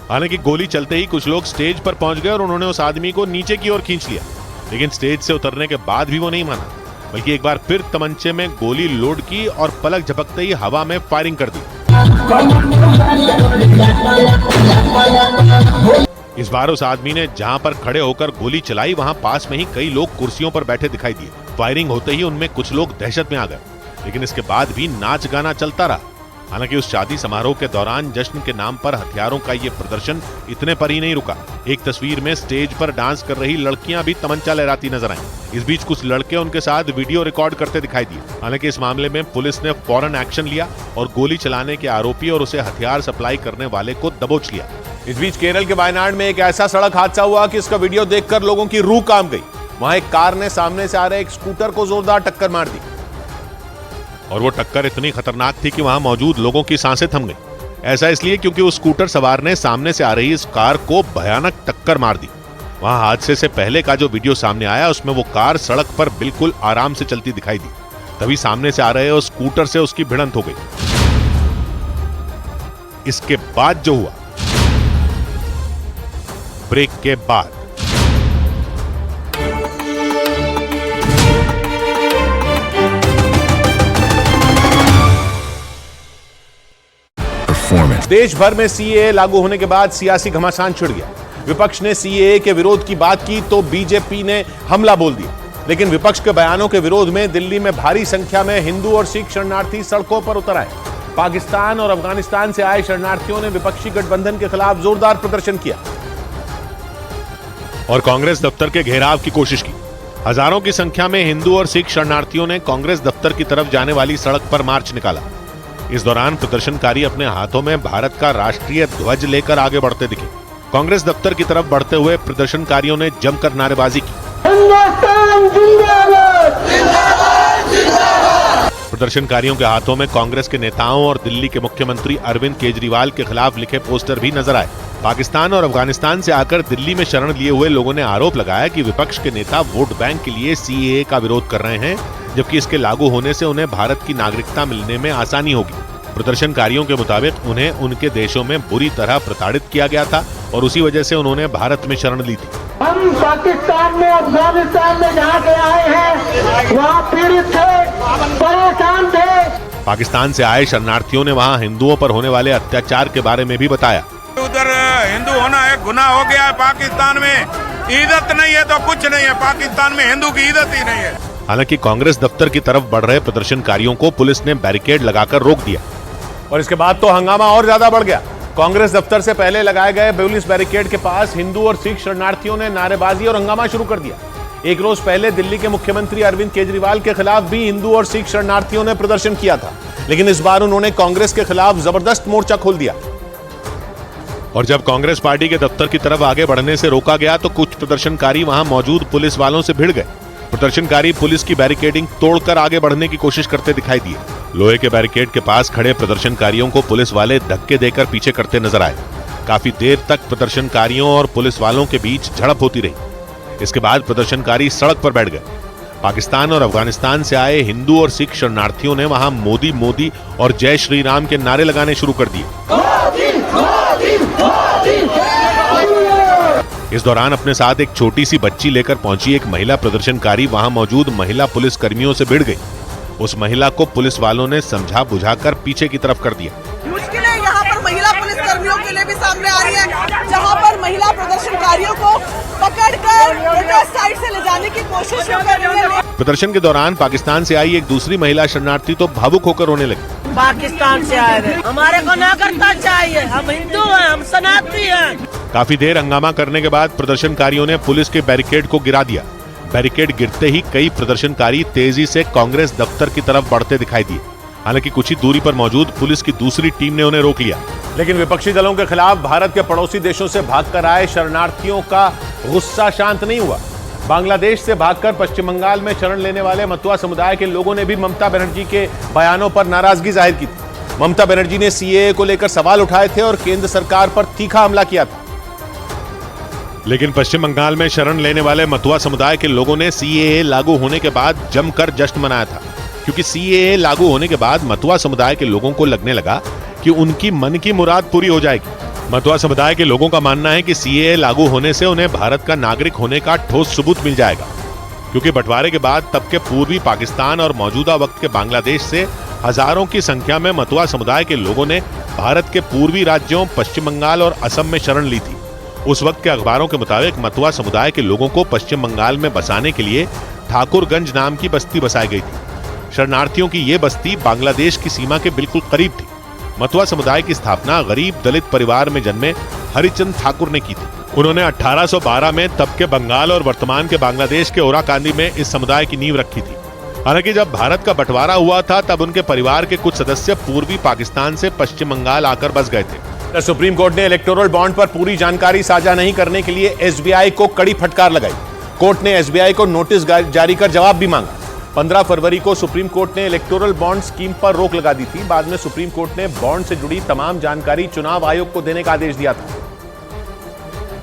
हालांकि गोली चलते ही कुछ लोग स्टेज पर पहुंच गए और उन्होंने उस आदमी को नीचे की ओर खींच लिया, लेकिन स्टेज से उतरने के बाद भी वो नहीं माना, बल्कि एक बार फिर तमंचे में गोली लोड की और पलक झपकते ही हवा में फायरिंग कर दी। इस बार उस आदमी ने जहां पर खड़े होकर गोली चलाई वहां पास में ही कई लोग कुर्सियों पर बैठे दिखाई दिए। फायरिंग होते ही उनमें कुछ लोग दहशत में आ गए, लेकिन इसके बाद भी नाच गाना चलता रहा। हालांकि उस शादी समारोह के दौरान जश्न के नाम पर हथियारों का ये प्रदर्शन इतने पर ही नहीं रुका। एक तस्वीर में स्टेज पर डांस कर रही लड़कियां भी तमंचा लहराती नजर आईं। इस बीच कुछ लड़के उनके साथ वीडियो रिकॉर्ड करते दिखाई दिए। हालांकि इस मामले में पुलिस ने फौरन एक्शन लिया और गोली चलाने के आरोपी और उसे हथियार सप्लाई करने वाले को दबोच लिया। इस बीच केरल के वायनाड में एक ऐसा सड़क हादसा हुआ कि इसका वीडियो देखकर लोगों की रूह कांप गई। वहां एक कार ने सामने से आ रहे एक स्कूटर को जोरदार टक्कर मार दी और वो टक्कर इतनी खतरनाक थी कि वहां मौजूद लोगों की सांसें थम गई। ऐसा इसलिए क्योंकि उस स्कूटर सवार ने सामने से आ रही इस कार को भयानक टक्कर मार दी। वहां हादसे से पहले का जो वीडियो सामने आया उसमें वो कार सड़क पर बिल्कुल आराम से चलती दिखाई दी, तभी सामने से आ रहे उस स्कूटर से उसकी भिड़ंत हो गई। इसके बाद जो हुआ, ब्रेक के बाद देश भर में सीएए लागू होने के बाद सियासी घमासान छिड़ गया। विपक्ष ने सीएए के विरोध की बात की तो बीजेपी ने हमला बोल दिया, लेकिन विपक्ष के बयानों के विरोध में दिल्ली में भारी संख्या में हिंदू और सिख शरणार्थी सड़कों पर उतर आए। पाकिस्तान और अफगानिस्तान से आए शरणार्थियों ने विपक्षी गठबंधन के खिलाफ जोरदार प्रदर्शन किया और कांग्रेस दफ्तर के घेराव की कोशिश की। हजारों की संख्या में हिंदू और सिख शरणार्थियों ने कांग्रेस दफ्तर की तरफ जाने वाली सड़क पर मार्च निकाला। इस दौरान प्रदर्शनकारी अपने हाथों में भारत का राष्ट्रीय ध्वज लेकर आगे बढ़ते दिखे। कांग्रेस दफ्तर की तरफ बढ़ते हुए प्रदर्शनकारियों ने जमकर नारेबाजी की। प्रदर्शनकारियों के हाथों में कांग्रेस के नेताओं और दिल्ली के मुख्यमंत्री अरविंद केजरीवाल के खिलाफ लिखे पोस्टर भी नजर आए। पाकिस्तान और अफगानिस्तान से आकर दिल्ली में शरण लिए हुए लोगों ने आरोप लगाया कि विपक्ष के नेता वोट बैंक के लिए सीएए का विरोध कर रहे हैं, जबकि इसके लागू होने से उन्हें भारत की नागरिकता मिलने में आसानी होगी। प्रदर्शनकारियों के मुताबिक उन्हें उनके देशों में बुरी तरह प्रताड़ित किया गया था और उसी वजह से उन्होंने भारत में शरण ली थी। हम पाकिस्तान में, अफगानिस्तान में जहाँ के आए हैं वहाँ पीड़ित थे, परेशान थे। पाकिस्तान से आए शरणार्थियों ने वहाँ हिंदुओं पर होने वाले अत्याचार के बारे में भी बताया। उधर हिंदू होना एक गुनाह हो गया है। पाकिस्तान में इज्जत नहीं है तो कुछ नहीं है। पाकिस्तान में हिंदू की इज्जत ही नहीं है। हालांकि कांग्रेस दफ्तर की तरफ बढ़ रहे प्रदर्शनकारियों को पुलिस ने बैरिकेड लगाकर रोक दिया और इसके बाद तो हंगामा और ज्यादा बढ़ गया। कांग्रेस दफ्तर से पहले लगाए गए पुलिस बैरिकेड के पास हिंदू और सिख शरणार्थियों ने नारेबाजी और हंगामा शुरू कर दिया। एक रोज पहले दिल्ली के मुख्यमंत्री अरविंद केजरीवाल के खिलाफ भी हिंदू और सिख शरणार्थियों ने प्रदर्शन किया था, लेकिन इस बार उन्होंने कांग्रेस के खिलाफ जबरदस्त मोर्चा खोल दिया। और जब कांग्रेस पार्टी के दफ्तर की तरफ आगे बढ़ने से रोका गया तो कुछ प्रदर्शनकारी वहां मौजूद पुलिस वालों से भिड़ गए। प्रदर्शनकारी पुलिस की बैरिकेडिंग तोड़कर आगे बढ़ने की कोशिश करते दिखाई दिए। लोहे के बैरिकेड के पास खड़े प्रदर्शनकारियों को पुलिस वाले धक्के देकर पीछे करते नजर आए। काफी देर तक प्रदर्शनकारियों और पुलिस वालों के बीच झड़प होती रही। इसके बाद प्रदर्शनकारी सड़क पर बैठ गए। पाकिस्तान और अफगानिस्तान से आए हिंदू और सिख शरणार्थियों ने वहां मोदी मोदी और जय श्री राम के नारे लगाने शुरू कर दिए। इस दौरान अपने साथ एक छोटी सी बच्ची लेकर पहुंची एक महिला प्रदर्शनकारी वहां मौजूद महिला पुलिस कर्मियों से भिड़ गई। उस महिला को पुलिस वालों ने समझा बुझाकर पीछे की तरफ कर दिया। मुश्किलें यहाँ पर महिला पुलिस कर्मियों के लिए भी सामने आ रही है, जहाँ पर महिला प्रदर्शनकारियों को पकड़कर प्रोटेस्ट साइड से ले जाने की कोशिश कर रही है। प्रदर्शन के दौरान पाकिस्तान से आई एक दूसरी महिला शरणार्थी तो भावुक होकर रोने लगी। पाकिस्तान से आए थे, हमारे को नागरिकता चाहिए, हम हिंदू हैं, हम सनातनी हैं। काफी देर हंगामा करने के बाद प्रदर्शनकारियों ने पुलिस के बैरिकेड को गिरा दिया। बैरिकेड गिरते ही कई प्रदर्शनकारी तेजी से कांग्रेस दफ्तर की तरफ बढ़ते दिखाई दिए। हालांकि कुछ ही दूरी पर मौजूद पुलिस की दूसरी टीम ने उन्हें रोक लिया। लेकिन विपक्षी दलों के खिलाफ भारत के पड़ोसी देशों से भागकर आए शरणार्थियों का गुस्सा शांत नहीं हुआ। बांग्लादेश से भागकर पश्चिम बंगाल में शरण लेने वाले मतुआ समुदाय के लोगों ने भी ममता बनर्जी के बयानों पर नाराजगी जाहिर की थी। ममता बनर्जी ने सीएए को लेकर सवाल उठाए थे और केंद्र सरकार पर तीखा हमला किया था। लेकिन पश्चिम बंगाल में शरण लेने वाले मतुआ समुदाय के लोगों ने सीएए लागू होने के बाद जमकर जश्न मनाया था, क्योंकि सीएए लागू होने के बाद मतुआ समुदाय के लोगों को लगने लगा कि उनकी मन की मुराद पूरी हो जाएगी। मतुआ समुदाय के लोगों का मानना है कि सीएए लागू होने से उन्हें भारत का नागरिक होने का ठोस सबूत मिल जाएगा, क्योंकि बंटवारे के बाद तब के पूर्वी पाकिस्तान और मौजूदा वक्त के बांग्लादेश से हजारों की संख्या में मतुआ समुदाय के लोगों ने भारत के पूर्वी राज्यों पश्चिम बंगाल और असम में शरण ली थी। उस वक्त के अखबारों के मुताबिक मतुआ समुदाय के लोगों को पश्चिम बंगाल में बसाने के लिए ठाकुरगंज नाम की बस्ती बसाई गई थी। शरणार्थियों की ये बस्ती बांग्लादेश की सीमा के बिल्कुल करीब थी। मतुआ समुदाय की स्थापना गरीब दलित परिवार में जन्मे हरिचंद ठाकुर ने की थी। उन्होंने 1812 में तब के बंगाल और वर्तमान के बांग्लादेश के ओराकांदी में इस समुदाय की नींव रखी थी। हालांकि जब भारत का बंटवारा हुआ था तब उनके परिवार के कुछ सदस्य पूर्वी पाकिस्तान से पश्चिम बंगाल आकर बस गए थे। सुप्रीम कोर्ट ने इलेक्टोरल बॉन्ड पर पूरी जानकारी साझा नहीं करने के लिए एसबीआई को कड़ी फटकार लगाई। कोर्ट ने एसबीआई को नोटिस जारी कर जवाब भी मांगा। 15 फरवरी को सुप्रीम कोर्ट ने इलेक्टोरल बॉन्ड स्कीम पर रोक लगा दी थी। बाद में सुप्रीम कोर्ट ने बॉन्ड से जुड़ी तमाम जानकारी चुनाव आयोग को देने का आदेश दिया था।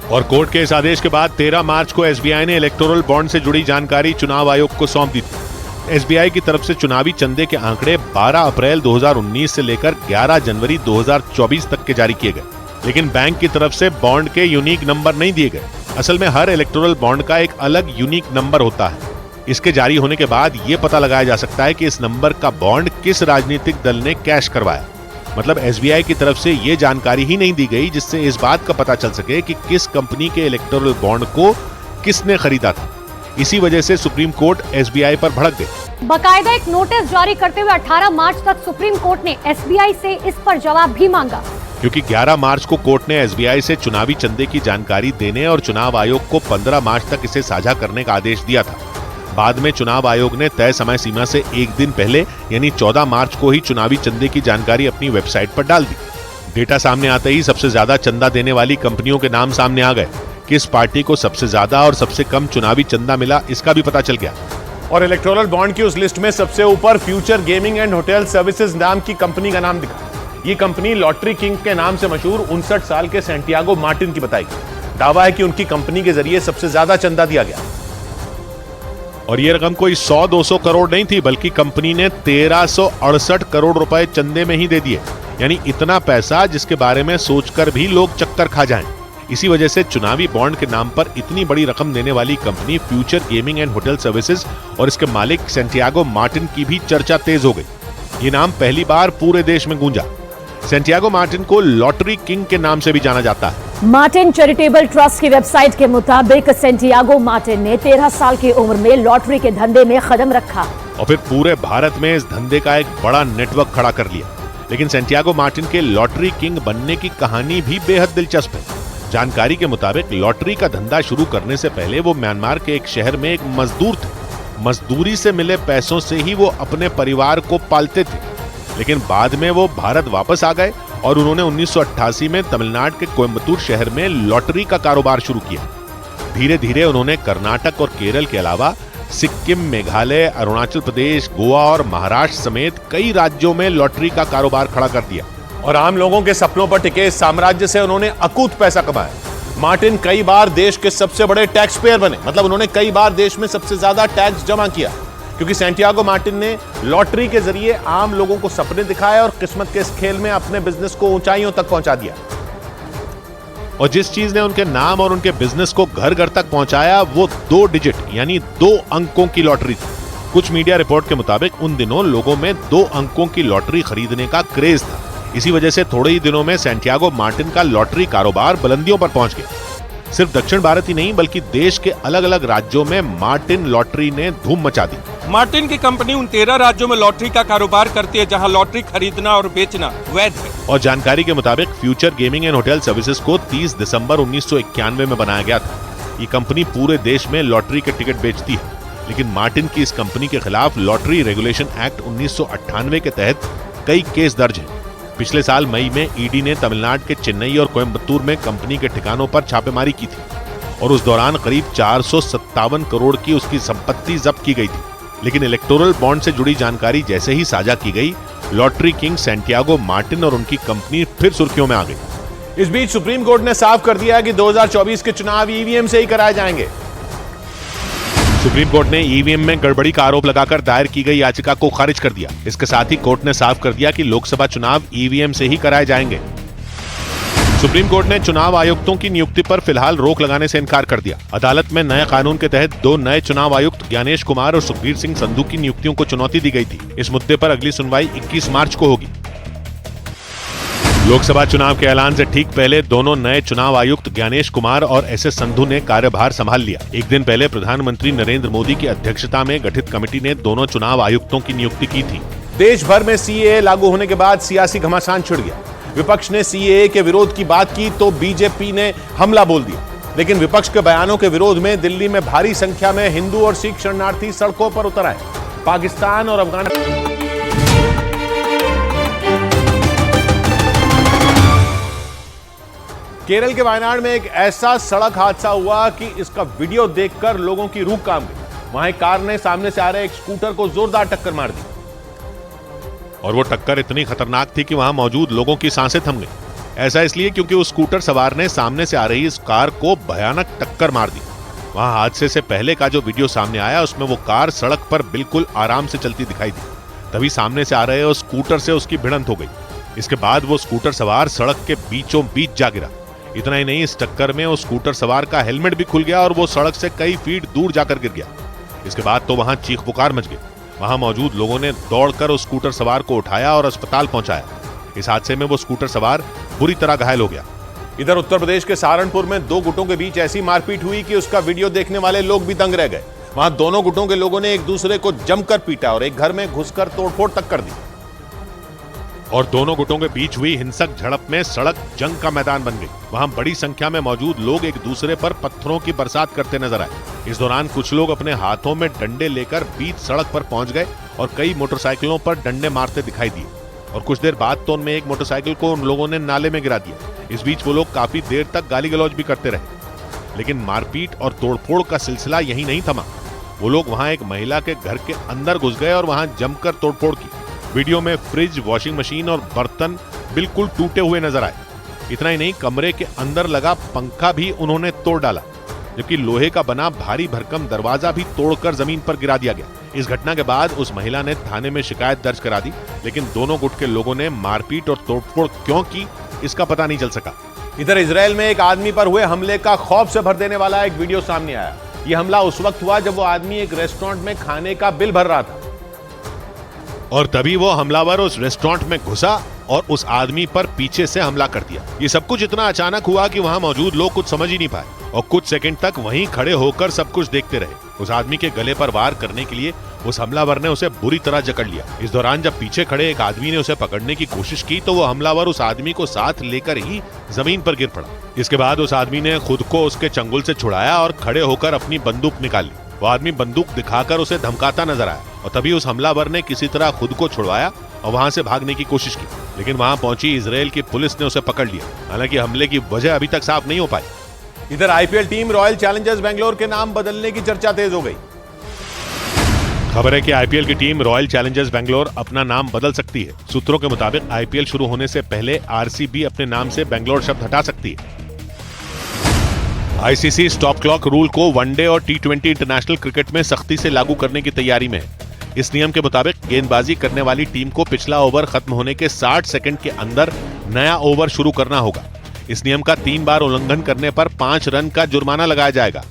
और कोर्ट के इस आदेश के बाद 13 मार्च को एसबीआई ने इलेक्टोरल बॉन्ड से जुड़ी जानकारी चुनाव आयोग को सौंप दी थी। एसबीआई की तरफ से चुनावी चंदे के आंकड़े 12 अप्रैल 2019 से लेकर 11 जनवरी 2024 तक के जारी किए गए, लेकिन बैंक की तरफ से बॉन्ड के यूनिक नंबर नहीं दिए गए। असल में हर इलेक्टोरल बॉन्ड का एक अलग यूनिक नंबर होता है। इसके जारी होने के बाद यह पता लगाया जा सकता है कि इस नंबर का बॉन्ड किस राजनीतिक दल ने कैश करवाया। मतलब एसबीआई की तरफ से यह जानकारी ही नहीं दी गई जिससे इस बात का पता चल सके कि किस कंपनी के इलेक्टोरल बॉन्ड को किसने खरीदा था। इसी वजह से सुप्रीम कोर्ट एसबीआई पर भड़क गई। बाकायदा एक नोटिस जारी करते हुए 18 मार्च तक सुप्रीम कोर्ट ने एसबीआई से इस पर जवाब भी मांगा, क्योंकि 11 मार्च को कोर्ट ने एसबीआई से चुनावी चंदे की जानकारी देने और चुनाव आयोग को 15 मार्च तक इसे साझा करने का आदेश दिया था। बाद में चुनाव आयोग ने तय समय सीमा से एक दिन पहले यानी 14 मार्च को ही चुनावी चंदे की जानकारी अपनी वेबसाइट पर डाल दी। डेटा सामने आते ही सबसे ज्यादा चंदा देने वाली कंपनियों के नाम सामने आ गए। किस पार्टी को सबसे ज्यादा और सबसे कम चुनावी चंदा मिला इसका भी पता चल गया। और इलेक्टोरल बॉन्ड की उस लिस्ट में सबसे ऊपर future gaming and hotel services नाम की कंपनी का नाम दिखा। ये कंपनी लॉटरी किंग के नाम से मशहूर 59 साल के सैंटियागो मार्टिन की बताई गई। दावा है कि उनकी कंपनी के जरिए सबसे ज्यादा चंदा दिया गया और यह रकम कोई 100-200 करोड़ नहीं थी, बल्कि कंपनी ने 1368 करोड़ रुपए चंदे में ही दे दिए। यानी इतना पैसा जिसके बारे में सोचकर भी लोग चक्कर खा जाएं। इसी वजह से चुनावी बॉन्ड के नाम पर इतनी बड़ी रकम देने वाली company future gaming and hotel services और इसके मालिक सैंटियागो मार्टिन की भी चर्चा तेज हो गई। ये नाम पहली बार पूरे देश में गूंजा। सैंटियागो मार्टिन को लॉटरी किंग के नाम से भी जाना जाता है। मार्टिन चैरिटेबल ट्रस्ट की वेबसाइट के मुताबिक सैंटियागो मार्टिन ने 13 साल की उम्र में लॉटरी के धंधे में कदम रखा और फिर पूरे भारत में इस धंधे का एक बड़ा नेटवर्क खड़ा कर लिया। लेकिन सैंटियागो मार्टिन के लॉटरी किंग बनने की कहानी भी बेहद दिलचस्प है। जानकारी के मुताबिक लॉटरी का धंधा शुरू करने से पहले वो म्यांमार के एक शहर में एक मजदूर थे। मजदूरी से मिले पैसों से ही वो अपने परिवार को पालते थे। लेकिन बाद में वो भारत वापस आ गए और उन्होंने 1988 में तमिलनाडु के कोयम्बटूर शहर में लॉटरी का कारोबार शुरू किया। धीरे धीरे उन्होंने कर्नाटक और केरल के अलावा सिक्किम, मेघालय, अरुणाचल प्रदेश, गोवा और महाराष्ट्र समेत कई राज्यों में लॉटरी का कारोबार खड़ा कर दिया और आम लोगों के सपनों पर टिके इस साम्राज्य से उन्होंने अकूत पैसा कमाया। मार्टिन कई बार देश के सबसे बड़े टैक्स पेयर बने, मतलब उन्होंने कई बार देश में सबसे ज्यादा टैक्स जमा किया, क्योंकि सैंटियागो मार्टिन ने लॉटरी के जरिए आम लोगों को सपने दिखाए और किस्मत के इस खेल में अपने बिजनेस को ऊंचाइयों तक पहुंचा दिया। और जिस चीज ने उनके नाम और उनके बिजनेस को घर घर तक पहुंचाया वो 2 डिजिट यानी 2 अंकों की लॉटरी थी। कुछ मीडिया रिपोर्ट के मुताबिक उन दिनों लोगों में 2 अंकों की लॉटरी खरीदने का क्रेज था। इसी वजह से थोड़े ही दिनों में सैंटियागो मार्टिन का लॉटरी कारोबार बुलंदियों पर पहुंच गया। सिर्फ दक्षिण भारत ही नहीं बल्कि देश के अलग अलग राज्यों में मार्टिन लॉटरी ने धूम मचा दी। मार्टिन की कंपनी उन 13 राज्यों में लॉटरी का कारोबार करती है जहां लॉटरी खरीदना और बेचना वैध है। और जानकारी के मुताबिक future gaming and hotel services को 30 दिसंबर 1991 में बनाया गया था। ये कंपनी पूरे देश में लॉटरी के टिकट बेचती है। लेकिन मार्टिन की इस कंपनी के खिलाफ लॉटरी रेगुलेशन एक्ट 1998 के तहत कई केस दर्ज हैं। पिछले साल मई में ईडी ने तमिलनाडु के चेन्नई और कोयम्बटूर में कंपनी के ठिकानों पर छापेमारी की थी और उस दौरान करीब 457 करोड़ की उसकी संपत्ति जब्त की गई थी। लेकिन इलेक्टोरल बॉन्ड से जुड़ी जानकारी जैसे ही साझा की गई, लॉटरी किंग सैंटियागो मार्टिन और उनकी कंपनी फिर सुर्खियों में आ गई। इस बीच सुप्रीम कोर्ट ने साफ कर दिया कि 2024 के चुनाव ईवीएम से ही कराए जाएंगे। सुप्रीम कोर्ट ने ईवीएम में गड़बड़ी का आरोप लगाकर दायर की गई याचिका को खारिज कर दिया। इसके साथ ही कोर्ट ने साफ कर दिया कि लोकसभा चुनाव ईवीएम से ही कराए जाएंगे। सुप्रीम कोर्ट ने चुनाव आयुक्तों की नियुक्ति पर फिलहाल रोक लगाने से इनकार कर दिया। अदालत में नए कानून के तहत 2 नए चुनाव आयुक्त ज्ञानेश कुमार और सुखबीर सिंह संधू की नियुक्तियों को चुनौती दी गई थी। इस मुद्दे पर अगली सुनवाई 21 मार्च को होगी। लोकसभा चुनाव के ऐलान से ठीक पहले दोनों नए चुनाव आयुक्त ज्ञानेश कुमार और एसएस संधू ने कार्यभार संभाल लिया। एक दिन पहले प्रधानमंत्री नरेंद्र मोदी की अध्यक्षता में गठित कमेटी ने दोनों चुनाव आयुक्तों की नियुक्ति की थी। देश भर में सीएए लागू होने के बाद सियासी घमासान छिड़ गया। विपक्ष ने सीएए के विरोध की बात की तो बीजेपी ने हमला बोल दिया। लेकिन विपक्ष के बयानों के विरोध में दिल्ली में भारी संख्या में हिंदू और सिख शरणार्थी सड़कों पर उतर आए। पाकिस्तान और अफगानिस्तान केरल के वायनाड में एक ऐसा सड़क हादसा हुआ कि इसका वीडियो देखकर लोगों की रूह कांप गई। वहां एक कार ने सामने से आ रहे एक स्कूटर को जोरदार टक्कर मार दी और वो टक्कर इतनी खतरनाक थी कि वहां मौजूद लोगों की सांसें थम गई। ऐसा इसलिए क्योंकि उस स्कूटर सवार ने सामने से आ रही इस कार को भयानक टक्कर मार दी। वहां हादसे से पहले का जो वीडियो सामने आया उसमें वो कार सड़क पर बिल्कुल आराम से चलती दिखाई दी। तभी सामने से आ रहे उस स्कूटर से उसकी भिड़ंत हो गई। इसके बाद वो स्कूटर सवार सड़क के बीचों बीच जा गिरा। इतना ही नहीं, इस टक्कर में उस स्कूटर सवार का हेलमेट भी खुल गया और वो सड़क से कई फीट दूर जाकर गिर गया। इसके बाद तो वहां चीख पुकार मच गई। वहां मौजूद लोगों ने दौड़कर उस स्कूटर सवार को उठाया और अस्पताल पहुंचाया। इस हादसे में वो स्कूटर सवार बुरी तरह घायल हो गया। इधर उत्तर प्रदेश के सहारनपुर में 2 गुटों के बीच ऐसी मारपीट हुई कि उसका वीडियो देखने वाले लोग भी दंग रह गए। वहां दोनों गुटों के लोगों ने एक दूसरे को जमकर पीटा और एक घर में घुसकर तोड़फोड़ तक कर दी। और दोनों गुटों के बीच हुई हिंसक झड़प में सड़क जंग का मैदान बन गई। वहां बड़ी संख्या में मौजूद लोग एक दूसरे पर पत्थरों की बरसात करते नजर आए। इस दौरान कुछ लोग अपने हाथों में डंडे लेकर बीच सड़क पर पहुंच गए और कई मोटरसाइकिलों पर डंडे मारते दिखाई दिए और कुछ देर बाद तो उनमें एक मोटरसाइकिल को उन लोगों ने नाले में गिरा दिया। इस बीच वो लोग काफी देर तक गाली गलौज भी करते रहे, लेकिन मारपीट और तोड़फोड़ का सिलसिला यही नहीं थमा। वो लोग वहां एक महिला के घर के अंदर घुस गए और वहां जमकर तोड़फोड़ की। वीडियो में फ्रिज, वॉशिंग मशीन और बर्तन बिल्कुल टूटे हुए नजर आए। इतना ही नहीं, कमरे के अंदर लगा पंखा भी उन्होंने तोड़ डाला, जबकि लोहे का बना भारी भरकम दरवाजा भी तोड़कर जमीन पर गिरा दिया गया। इस घटना के बाद उस महिला ने थाने में शिकायत दर्ज करा दी, लेकिन दोनों गुट के लोगों ने मारपीट और तोड़फोड़ क्यों की, इसका पता नहीं चल सका। इधर इजराइल में एक आदमी पर हुए हमले का खौफ से भर देने वाला एक वीडियो सामने आया। यह हमला उस वक्त हुआ जब वो आदमी एक रेस्टोरेंट में खाने का बिल भर रहा था और तभी वो हमलावर उस रेस्टोरेंट में घुसा और उस आदमी पर पीछे से हमला कर दिया। ये सब कुछ इतना अचानक हुआ कि वहां मौजूद लोग कुछ समझ ही नहीं पाए और कुछ सेकंड तक वहीं खड़े होकर सब कुछ देखते रहे। उस आदमी के गले पर वार करने के लिए उस हमलावर ने उसे बुरी तरह जकड़ लिया। इस दौरान जब पीछे खड़े एक आदमी ने उसे पकड़ने की कोशिश की तो वो हमलावर उस आदमी को साथ लेकर ही जमीन पर गिर पड़ा। इसके बाद उस आदमी ने खुद को उसके चंगुल से छुड़ाया और खड़े होकर अपनी बंदूक निकाली। वो आदमी बंदूक दिखाकर उसे धमकाता नजर आया और तभी उस हमलावर ने किसी तरह खुद को छुड़वाया और वहां से भागने की कोशिश की, लेकिन वहां पहुंची इजराइल की पुलिस ने उसे पकड़ लिया। हालांकि हमले की वजह अभी तक साफ नहीं हो पाई। इधर IPL team royal Challengers Bangalore के नाम बदलने की चर्चा तेज हो गई। खबर है कि आईपीएल की टीम रॉयल चैलेंजर्स बेंगलोर अपना नाम बदल सकती है। सूत्रों के मुताबिक आईपीएल शुरू होने से पहले आरसीबी अपने नाम से बेंगलोर शब्द हटा सकती है। आईसीसी स्टॉप क्लॉक रूल को वनडे और टी20 इंटरनेशनल क्रिकेट में सख्ती से लागू करने की तैयारी में है। इस नियम के मुताबिक गेंदबाजी करने वाली टीम को पिछला ओवर खत्म होने के 60 सेकंड के अंदर नया ओवर शुरू करना होगा। इस नियम का 3 बार उल्लंघन करने पर 5 रन का जुर्माना लगाया जाएगा।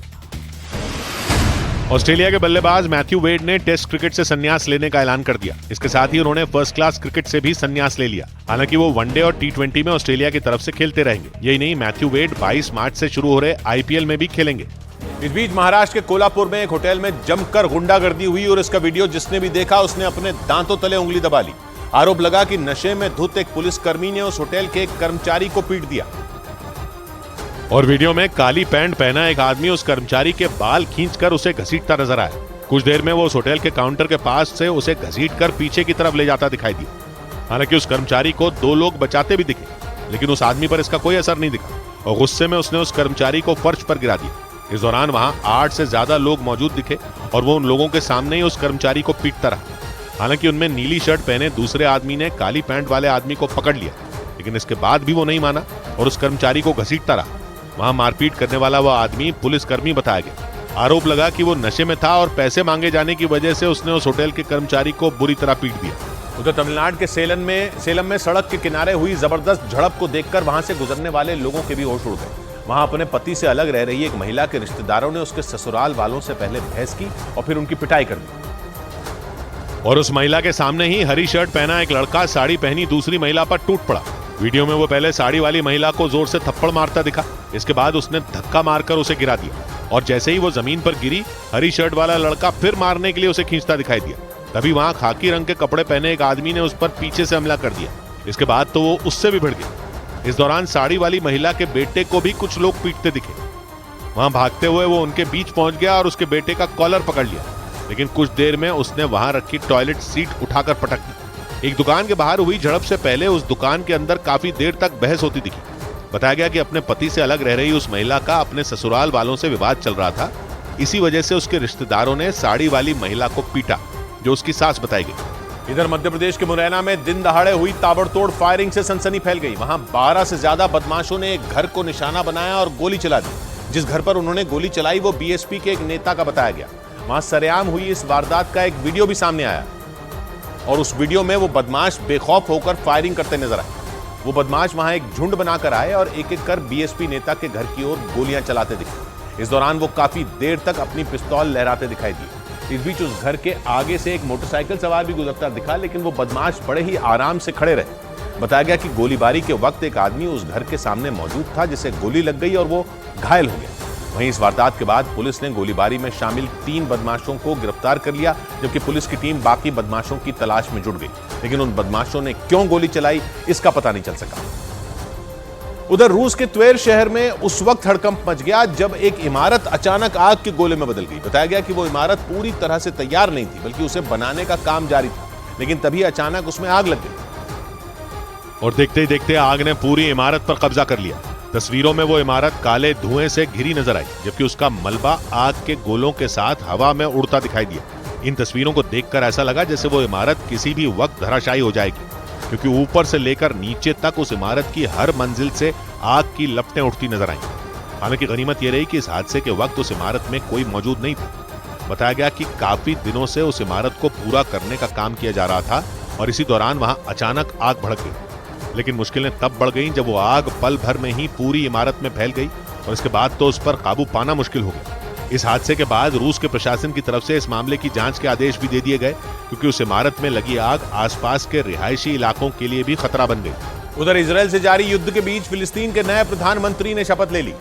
ऑस्ट्रेलिया के बल्लेबाज मैथ्यू वेड ने टेस्ट क्रिकेट से संन्यास लेने का ऐलान कर दिया। इसके साथ ही उन्होंने फर्स्ट क्लास क्रिकेट से भी संन्यास ले लिया। हालांकि वो वनडे और टी20 में ऑस्ट्रेलिया की तरफ से खेलते रहेंगे। यही नहीं, मैथ्यू वेड 22 मार्च से शुरू हो रहे आईपीएल में भी खेलेंगे। इस बीच महाराष्ट्र के कोल्हापुर में एक होटल में जमकर गुंडागर्दी हुई और इसका वीडियो जिसने भी देखा उसने अपने दांतों तले उंगली दबा ली। आरोप लगा कि नशे में धुत एक पुलिसकर्मी ने उस होटल के एक कर्मचारी को पीट दिया और वीडियो में काली पैंट पहना एक आदमी उस कर्मचारी के बाल खींचकर उसे घसीटता नजर आया। कुछ देर में वो उस होटल के काउंटर के पास से उसे घसीटकर पीछे की तरफ ले जाता दिखाई दिया। हालांकि उस कर्मचारी को 2 लोग बचाते भी दिखे, लेकिन उस आदमी पर इसका कोई असर नहीं दिखा और गुस्से में उसने उस कर्मचारी को फर्श पर गिरा दिया। इस दौरान वहां 8 से ज्यादा लोग मौजूद दिखे और वो उन लोगों के सामने ही उस कर्मचारी को पीटता रहा। हालांकि उनमें नीली शर्ट पहने दूसरे आदमी ने काली पैंट वाले आदमी को पकड़ लिया, लेकिन इसके बाद भी वो नहीं माना और उस कर्मचारी को घसीटता रहा। वहां मारपीट करने वाला वह आदमी पुलिसकर्मी बताया गया। आरोप लगा कि वो नशे में था और पैसे मांगे जाने की वजह से उसने उस होटल के कर्मचारी को बुरी तरह पीट दिया। उधर तमिलनाडु के सेलम में सड़क के किनारे हुई जबरदस्त झड़प को देखकर वहां से गुजरने वाले लोगों के भी होश उड़ गए। वहां अपने पति से अलग रह रही एक महिला के रिश्तेदारों ने उसके ससुराल वालों से पहले बहस की और फिर उनकी पिटाई कर दी और उस महिला के सामने ही हरी शर्ट पहना एक लड़का साड़ी पहनी दूसरी महिला पर टूट पड़ा। वीडियो में वो पहले साड़ी वाली महिला को जोर से थप्पड़ मारता दिखा। इसके बाद उसने धक्का मारकर उसे गिरा दिया और जैसे ही वो जमीन पर गिरी, हरी शर्ट वाला लड़का फिर मारने के लिए उसे खींचता दिखाई दिया। तभी वहां खाकी रंग के कपड़े पहने एक आदमी ने उस पर पीछे से हमला कर दिया। इसके बाद तो वो उससे भी भिड़ गया। इस दौरान साड़ी वाली महिला के बेटे को भी कुछ लोग पीटते दिखे। वहां भागते हुए वो उनके बीच पहुंच गया और उसके बेटे का कॉलर पकड़ लिया, लेकिन कुछ देर में उसने वहां रखी टॉयलेट सीट उठाकर पटक दी। एक दुकान के बाहर हुई झड़प से पहले उस दुकान के अंदर काफी देर तक बहस होती दिखी। बताया गया कि अपने पति से अलग रह रही उस महिला का अपने ससुराल वालों से विवाद चल रहा था। इसी वजह से उसके रिश्तेदारों ने साड़ी वाली महिला को पीटा, जो उसकी सास बताई गई। इधर मध्य प्रदेश के मुरैना में दिन दहाड़े हुई ताबड़तोड़ फायरिंग से सनसनी फैल गई। वहां 12 से ज्यादा बदमाशों ने एक घर को निशाना बनाया और गोली चला दी। जिस घर पर उन्होंने गोली चलाई वो बीएसपी के एक नेता का बताया गया। वहां सरेआम हुई इस वारदात का एक वीडियो भी सामने आया और उस वीडियो में वो बदमाश बेखौफ होकर फायरिंग करते नजर आए। वो बदमाश वहां एक झुंड बनाकर आए और एक एक कर बीएसपी नेता के घर की ओर गोलियां चलाते दिखे। इस दौरान वो काफी देर तक अपनी पिस्तौल लहराते दिखाई दिए। इस बीच उस घर के आगे से एक मोटरसाइकिल सवार भी गुजरता दिखा, लेकिन वो बदमाश बड़े ही आराम से खड़े रहे। बताया गया कि गोलीबारी के वक्त एक आदमी उस घर के सामने मौजूद था जिसे गोली लग गई और वो घायल हो गया। वहीं इस वारदात के बाद पुलिस ने गोलीबारी में शामिल 3 बदमाशों को गिरफ्तार कर लिया, जबकि पुलिस की टीम बाकी बदमाशों की तलाश में जुट गई। लेकिन उन बदमाशों ने क्यों गोली चलाई इसका पता नहीं चल सका। उधर रूस के त्वेर शहर में उस वक्त हड़कंप मच गया जब एक इमारत अचानक आग के गोले में बदल गई। बताया गया कि वो इमारत पूरी तरह से तैयार नहीं थी, बल्कि उसे बनाने का काम जारी था, लेकिन तभी अचानक उसमें आग लग गई और देखते ही देखते आग ने पूरी इमारत पर कब्जा कर लिया। तस्वीरों में वो इमारत काले धुएं से घिरी नजर आई, जबकि उसका मलबा आग के गोलों के साथ हवा में उड़ता दिखाई दिया। इन तस्वीरों को देखकर ऐसा लगा जैसे वो इमारत किसी भी वक्त धराशायी हो जाएगी, क्योंकि ऊपर से लेकर नीचे तक उस इमारत की हर मंजिल से आग की लपटें उठती नजर आईं। हालांकि गनीमत यह रही कि इस हादसे के वक्त उस इमारत में कोई मौजूद नहीं था। बताया गया कि काफी दिनों से उस इमारत को पूरा करने का काम किया जा रहा था और इसी दौरान वहां अचानक आग भड़क गई। लेकिन मुश्किलें तब बढ़ गईं जब वो आग पल भर में ही पूरी इमारत में फैल गई और इसके बाद तो उस पर काबू पाना मुश्किल हो गया। इस हादसे के बाद रूस के प्रशासन की तरफ से इस मामले की जांच के आदेश भी दे दिए गए, क्योंकि उस इमारत में लगी आग आसपास के रिहायशी इलाकों के लिए भी खतरा बन गई। उधर इजरायल से जारी युद्ध के बीच फिलिस्तीन के नए प्रधानमंत्री ने शपथ ले ली।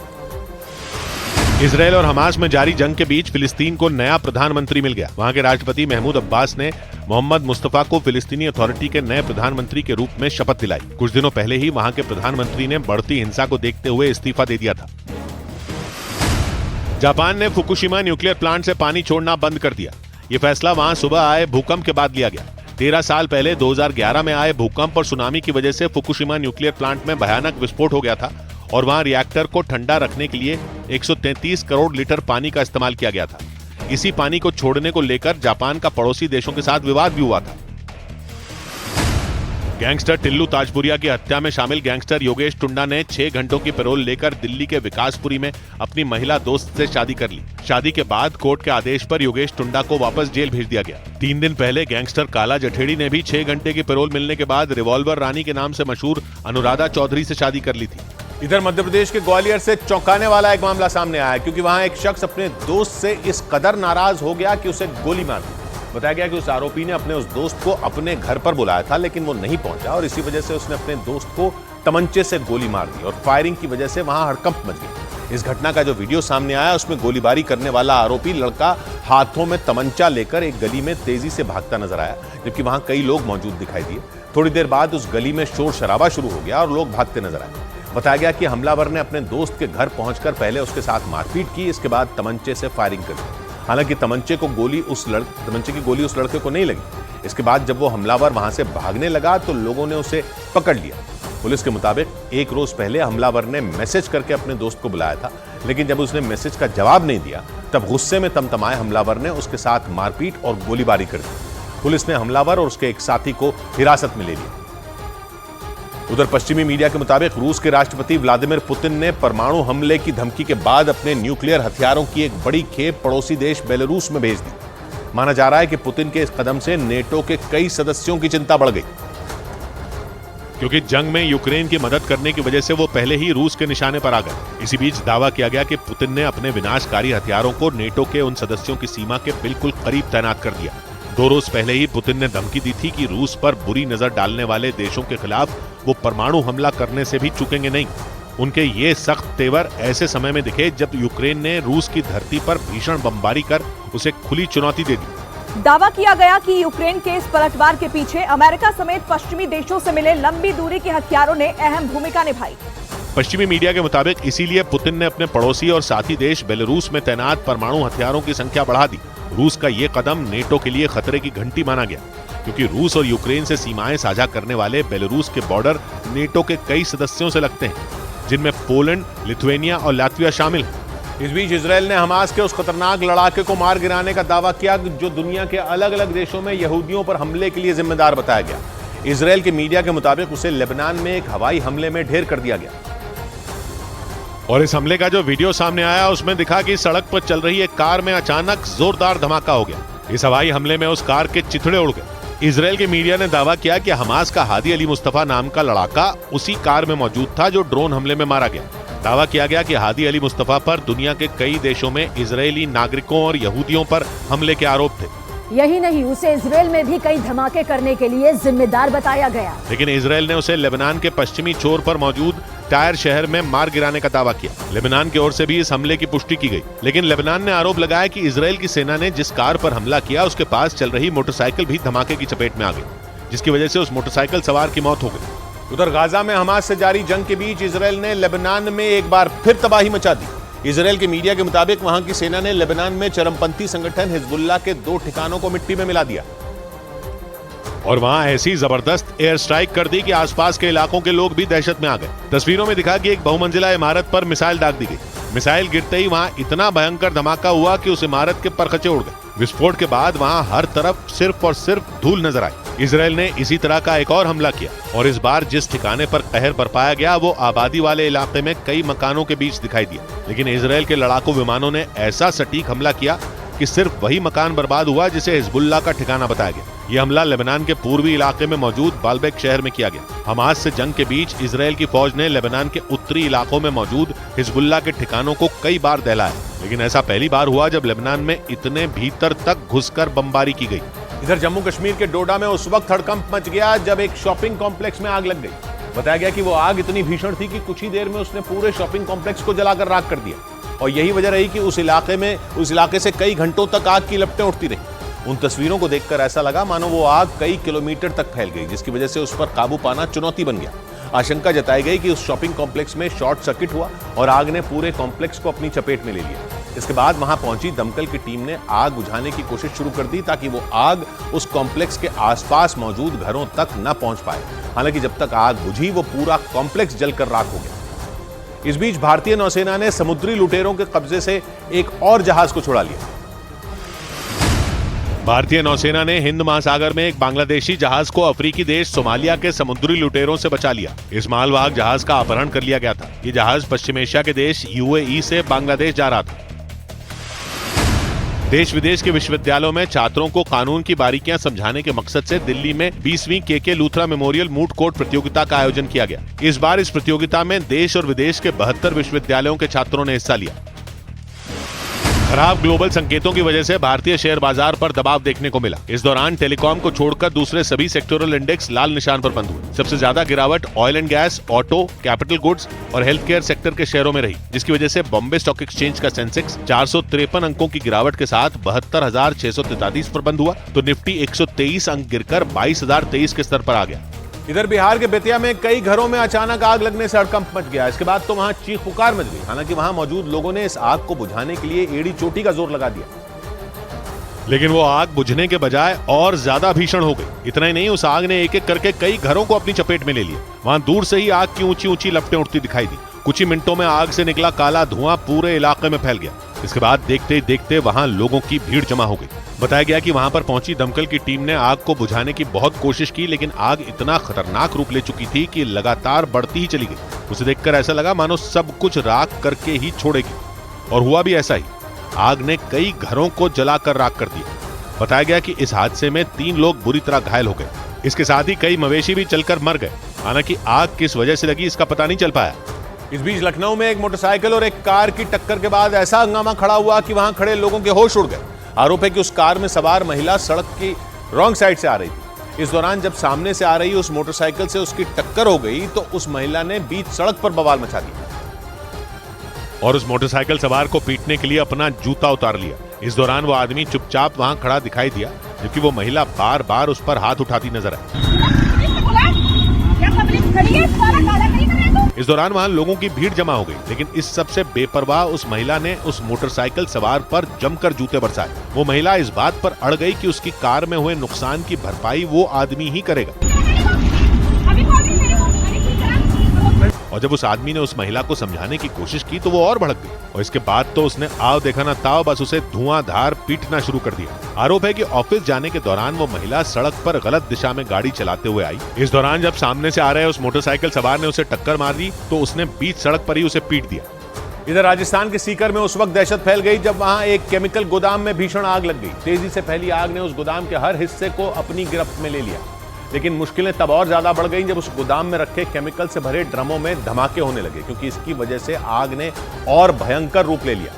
इजरायल और हमास में जारी जंग के बीच फिलिस्तीन को नया प्रधानमंत्री मिल गया। वहां के राष्ट्रपति महमूद अब्बास ने मोहम्मद मुस्तफा को फिलिस्तीनी अथॉरिटी के नए प्रधानमंत्री के रूप में शपथ दिलाई। कुछ दिनों पहले ही वहां के प्रधानमंत्री ने बढ़ती हिंसा को देखते हुए इस्तीफा दे दिया था। जापान ने फुकुशिमा न्यूक्लियर प्लांट से पानी छोड़ना बंद कर दिया। ये फैसला वहां सुबह आए भूकंप के बाद लिया गया। 13 साल पहले 2011 में आए भूकंप और सुनामी की वजह से फुकुशिमा न्यूक्लियर प्लांट में भयानक विस्फोट हो गया था और वहां रिएक्टर को ठंडा रखने के लिए 133 करोड़ लीटर पानी का इस्तेमाल किया गया था। इसी पानी को छोड़ने को लेकर जापान का पड़ोसी देशों के साथ विवाद भी हुआ था। गैंगस्टर टिल्लू ताजपुरिया की हत्या में शामिल गैंगस्टर योगेश टुंडा ने 6 घंटों की पैरोल लेकर दिल्ली के विकासपुरी में अपनी महिला दोस्त से शादी कर ली। शादी के बाद कोर्ट के आदेश पर योगेश टुंडा को वापस जेल भेज दिया गया। 3 दिन पहले गैंगस्टर काला जठेड़ी ने भी 6 घंटे की पैरोल मिलने के बाद रिवॉल्वर रानी के नाम से मशहूर अनुराधा चौधरी से शादी कर ली थी। इधर मध्य प्रदेश के ग्वालियर से चौंकाने वाला एक मामला सामने आया, क्योंकि वहां एक शख्स अपने दोस्त से इस कदर नाराज हो गया कि उसे गोली मार दी। बताया गया कि उस आरोपी ने अपने उस दोस्त को अपने घर पर बुलाया था, लेकिन वो नहीं पहुंचा और इसी वजह से उसने अपने दोस्त को तमंचे से गोली मार दी और फायरिंग की वजह से वहां हड़कंप मच गई। इस घटना का जो वीडियो सामने आया उसमें गोलीबारी करने वाला आरोपी लड़का हाथों में तमंचा लेकर एक गली में तेजी से भागता नजर आया, जबकि वहां कई लोग मौजूद दिखाई दिए। थोड़ी देर बाद उस गली में शोर शराबा शुरू हो गया और लोग भागते नजर आए। बताया गया कि हमलावर ने अपने दोस्त के घर पहुंचकर पहले उसके साथ मारपीट की, इसके बाद तमंचे से फायरिंग कर दी। हालांकि तमंचे की गोली उस लड़के को नहीं लगी। इसके बाद जब वो हमलावर वहां से भागने लगा तो लोगों ने उसे पकड़ लिया। पुलिस के मुताबिक 1 रोज पहले हमलावर ने मैसेज करके अपने दोस्त को बुलाया था, लेकिन जब उसने मैसेज का जवाब नहीं दिया तब गुस्से में तमतमाए हमलावर ने उसके साथ मारपीट और गोलीबारी कर दी। पुलिस ने हमलावर और उसके एक साथी को हिरासत में ले लिया। उधर पश्चिमी मीडिया के मुताबिक रूस के राष्ट्रपति व्लादिमीर पुतिन ने परमाणु हमले की धमकी के बाद अपने न्यूक्लियर हथियारों की एक बड़ी खेप पड़ोसी देश बेलारूस में भेज दी। माना जा रहा है कि पुतिन के इस कदम से नेटो के कई सदस्यों की चिंता बढ़ गई, क्योंकि जंग में यूक्रेन की मदद करने की वजह से वो पहले ही रूस के निशाने पर आ गए। इसी बीच दावा किया गया कि पुतिन ने अपने विनाशकारी हथियारों को नेटो के उन सदस्यों की सीमा के बिल्कुल करीब तैनात कर दिया। 2 रोज पहले ही पुतिन ने धमकी दी थी कि रूस पर बुरी नजर डालने वाले देशों के खिलाफ वो परमाणु हमला करने से भी चूकेंगे नहीं। उनके ये सख्त तेवर ऐसे समय में दिखे जब यूक्रेन ने रूस की धरती पर भीषण बमबारी कर उसे खुली चुनौती दे दी। दावा किया गया कि यूक्रेन के इस पलटवार के पीछे अमेरिका समेत पश्चिमी देशों से मिले लंबी दूरी के हथियारों ने अहम भूमिका निभाई। पश्चिमी मीडिया के मुताबिक इसीलिए पुतिन ने अपने पड़ोसी और साथी देश बेलारूस में तैनात परमाणु हथियारों की संख्या बढ़ा दी। रूस का ये कदम नेटो के लिए खतरे की घंटी माना गया, क्योंकि रूस और यूक्रेन से सीमाएं साझा करने वाले बेलारूस के बॉर्डर नेटो के कई सदस्यों से लगते हैं, जिनमें पोलैंड, लिथुआनिया और लातविया शामिल हैं। इस बीच इजरायल ने हमास के उस खतरनाक लड़ाके को मार गिराने का दावा किया जो दुनिया के अलग अलग देशों में यहूदियों पर हमले के लिए जिम्मेदार बताया गया। इजरायल के मीडिया के मुताबिक उसे लेबनान में एक हवाई हमले में ढेर कर दिया गया। और इस हमले का जो वीडियो सामने आया उसमें दिखा कि सड़क पर चल रही एक कार में अचानक जोरदार धमाका हो गया। इस हवाई हमले में उस कार के चिथड़े उड़ गए। इजरायल के मीडिया ने दावा किया कि हमास का हादी अली मुस्तफा नाम का लड़ाका उसी कार में मौजूद था जो ड्रोन हमले में मारा गया। दावा किया गया कि हादी अली मुस्तफा पर दुनिया के कई देशों में इजरायली नागरिकों और यहूदियों पर हमले के आरोप थे। यही नहीं, उसे इजरायल में भी कई धमाके करने के लिए जिम्मेदार बताया गया। लेकिन इजरायल ने उसे लेबनान के पश्चिमी छोर पर मौजूद टायर शहर में मार गिराने का दावा किया। लेबनान की ओर से भी इस हमले की पुष्टि की गई, लेकिन लेबनान ने आरोप लगाया कि इजरायल की सेना ने जिस कार पर हमला किया उसके पास चल रही मोटरसाइकिल भी धमाके की चपेट में आ गई। जिसकी वजह से उस मोटरसाइकिल सवार की मौत हो गई। उधर गाजा में हमास से जारी जंग के बीच इजराइल ने लेबनान में एक बार फिर तबाही मचा दी। इजराइल के मीडिया के मुताबिक वहां की सेना ने लेबनान में चरमपंथी संगठन हिजबुल्लाह के 2 ठिकानों को मिट्टी में मिला दिया और वहां ऐसी जबरदस्त एयर स्ट्राइक कर दी कि आसपास के इलाकों के लोग भी दहशत में आ गए। तस्वीरों में दिखा कि एक बहुमंजिला इमारत पर मिसाइल दाग दी गई। मिसाइल गिरते ही वहां इतना भयंकर धमाका हुआ कि उस इमारत के परखचे उड़ गए। विस्फोट के बाद वहां हर तरफ सिर्फ और सिर्फ धूल नजर आई। इजराइल ने इसी तरह का एक और हमला किया और इस बार जिस ठिकाने पर कहर बरपाया गया वो आबादी वाले इलाके में कई मकानों के बीच दिखाई दिया। लेकिन इजराइल के लड़ाकू विमानों ने ऐसा सटीक हमला किया कि सिर्फ वही मकान बर्बाद हुआ जिसे हिजबुल्लाह का ठिकाना बताया गया। यह हमला लेबनान के पूर्वी इलाके में मौजूद बाल्बेक शहर में किया गया। हमास से जंग के बीच इजराइल की फौज ने लेबनान के उत्तरी इलाकों में मौजूद हिजबुल्लाह के ठिकानों को कई बार दहलाया, लेकिन ऐसा पहली बार हुआ जब लेबनान में इतने भीतर तक घुसकर बमबारी की गई। इधर जम्मू कश्मीर के डोडा में उस वक्त हड़कंप मच गया जब एक शॉपिंग कॉम्प्लेक्स में आग लग गई। बताया गया कि वो आग इतनी भीषण थी कि कुछ ही देर में उसने पूरे शॉपिंग कॉम्प्लेक्स को जलाकर राख कर दिया और यही वजह रही कि उस इलाके से कई घंटों तक आग की लपटें उठती रही। उन तस्वीरों को देखकर ऐसा लगा मानो वो आग कई किलोमीटर तक फैल गई, जिसकी वजह से उस पर काबू पाना चुनौती बन गया। आशंका जताई गई कि उस शॉपिंग कॉम्प्लेक्स में शॉर्ट सर्किट हुआ और आग ने पूरे कॉम्प्लेक्स को अपनी चपेट में ले लिया। इसके बाद वहां पहुंची दमकल की टीम ने आग बुझाने की कोशिश शुरू कर दी ताकि वो आग उस कॉम्प्लेक्स के आसपास मौजूद घरों तक न पहुंच पाए। हालांकि जब तक आग बुझी वो पूरा कॉम्प्लेक्स जलकर राख हो गया। इस बीच भारतीय नौसेना ने समुद्री लुटेरों के कब्जे से एक और जहाज को छुड़ा लिया। भारतीय नौसेना ने हिंद महासागर में एक बांग्लादेशी जहाज को अफ्रीकी देश सोमालिया के समुद्री लुटेरों से बचा लिया। इस मालवाहक जहाज का अपहरण कर लिया गया था। ये जहाज पश्चिम एशिया के देश यूएई से बांग्लादेश जा रहा था। देश विदेश के विश्वविद्यालयों में छात्रों को कानून की बारीकियां समझाने के मकसद से दिल्ली में 20वीं K K Luthra memorial moot court प्रतियोगिता का आयोजन किया गया। इस बार इस प्रतियोगिता में देश और विदेश के 72 विश्वविद्यालयों के छात्रों ने हिस्सा लिया। खराब ग्लोबल संकेतों की वजह से भारतीय शेयर बाजार पर दबाव देखने को मिला। इस दौरान टेलीकॉम को छोड़कर दूसरे सभी सेक्टोरल इंडेक्स लाल निशान पर बंद हुए। सबसे ज्यादा गिरावट oil and gas, auto, capital goods और हेल्थ केयर सेक्टर के शेयरों में रही, जिसकी वजह से बॉम्बे स्टॉक एक्सचेंज का सेंसेक्स 453 अंकों की गिरावट के साथ 72,643 पर बंद हुआ, तो निफ्टी 123 अंक गिरकर 22,023 के स्तर पर आ गया। इधर बिहार के बेतिया में कई घरों में अचानक आग लगने से हड़कंप मच गया। इसके बाद तो वहां चीख पुकार मच गई। हालांकि वहां मौजूद लोगों ने इस आग को बुझाने के लिए एड़ी चोटी का जोर लगा दिया, लेकिन वो आग बुझने के बजाय और ज्यादा भीषण हो गई। इतना ही नहीं, उस आग ने एक एक करके कई घरों को अपनी चपेट में ले लिया। वहां दूर से ही आग की ऊंची ऊंची लपटें उठती दिखाई दी। कुछ ही मिनटों में आग से निकला काला धुआं पूरे इलाके में फैल गया। इसके बाद देखते ही देखते वहां लोगों की भीड़ जमा हो गई। बताया गया कि वहां पर पहुंची दमकल की टीम ने आग को बुझाने की बहुत कोशिश की, लेकिन आग इतना खतरनाक रूप ले चुकी थी कि लगातार बढ़ती ही चली गई। उसे देखकर ऐसा लगा मानो सब कुछ राख करके ही छोड़ेगी, और हुआ भी ऐसा ही। आग ने कई घरों को जलाकर राख कर दिया। बताया गया कि इस हादसे में 3 लोग बुरी तरह घायल हो गए। इसके साथ ही कई मवेशी भी जलकर मर गए। हालांकि आग किस वजह से लगी इसका पता नहीं चल पाया। इस बीच लखनऊ में एक मोटरसाइकिल और एक कार की टक्कर के बाद ऐसा हंगामा खड़ा हुआ कि वहां खड़े लोगों के होश उड़ गए। आरोप है कि उस कार में सवार महिला सड़क की रॉन्ग साइड से आ रही थी। इस दौरान जब सामने से आ रही उस मोटरसाइकिल से उसकी टक्कर हो गई तो उस महिला ने बीच सड़क पर बवाल मचा दिया और उस मोटरसाइकिल सवार को पीटने के लिए अपना जूता उतार लिया। इस दौरान वो आदमी चुपचाप वहां खड़ा दिखाई दिया, जबकि वो महिला बार बार उस पर हाथ उठाती नजर आई। इस दौरान वहां लोगों की भीड़ जमा हो गई, लेकिन इस सबसे बेपरवाह उस महिला ने उस मोटरसाइकिल सवार पर जमकर जूते बरसाए। वो महिला इस बात पर अड़ गई कि उसकी कार में हुए नुकसान की भरपाई वो आदमी ही करेगा। और जब उस आदमी ने उस महिला को समझाने की कोशिश की तो वो और भड़क गई, और इसके बाद तो उसने आओ देखा ना ताओ बस उसे धुआंधार पीटना शुरू कर दिया। आरोप है कि ऑफिस जाने के दौरान वो महिला सड़क पर गलत दिशा में गाड़ी चलाते हुए आई। इस दौरान जब सामने से आ रहे उस मोटरसाइकिल सवार ने उसे टक्कर मार दी तो उसने बीच सड़क पर ही उसे पीट दिया। इधर राजस्थान के सीकर में उस वक्त दहशत फैल गई जब वहां एक केमिकल गोदाम में भीषण आग लग गई। तेजी से फैली आग ने उस गोदाम के हर हिस्से को अपनी गिरफ्त में ले लिया, लेकिन मुश्किलें तब और ज्यादा बढ़ गईं जब उस गोदाम में रखे केमिकल से भरे ड्रमों में धमाके होने लगे, क्योंकि इसकी वजह से आग ने और भयंकर रूप ले लिया।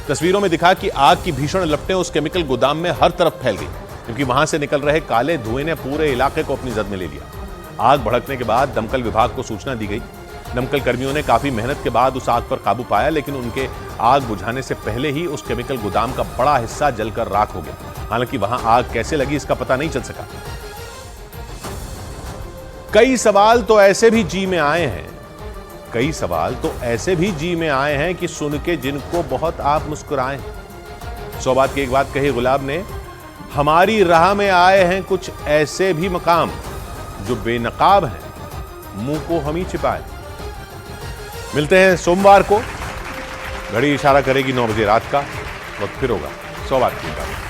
तस्वीरों में दिखा कि आग की भीषण लपटें उस केमिकल गोदाम में हर तरफ फैल गई, क्योंकि वहां से निकल रहे काले धुएं ने पूरे इलाके को अपनी जद में ले लिया। आग भड़कने के बाद दमकल विभाग को सूचना दी गई। दमकल कर्मियों ने काफी मेहनत के बाद उस आग पर काबू पाया, लेकिन उनके आग बुझाने से पहले ही उस केमिकल गोदाम का बड़ा हिस्सा जलकर राख हो गया। हालांकि वहां आग कैसे लगी इसका पता नहीं चल सका। कई सवाल तो ऐसे भी जी में आए हैं, कई सवाल तो ऐसे भी जी में आए हैं कि सुन के जिनको बहुत आप मुस्कुराए हैं। 100 बात की एक बात कही गुलाब ने, हमारी राह में आए हैं कुछ ऐसे भी मकाम जो बेनकाब हैं, मुंह को हम ही छिपाए। मिलते हैं सोमवार को, घड़ी इशारा करेगी 9 बजे रात का। वक्त फिर होगा 100 बात की बात।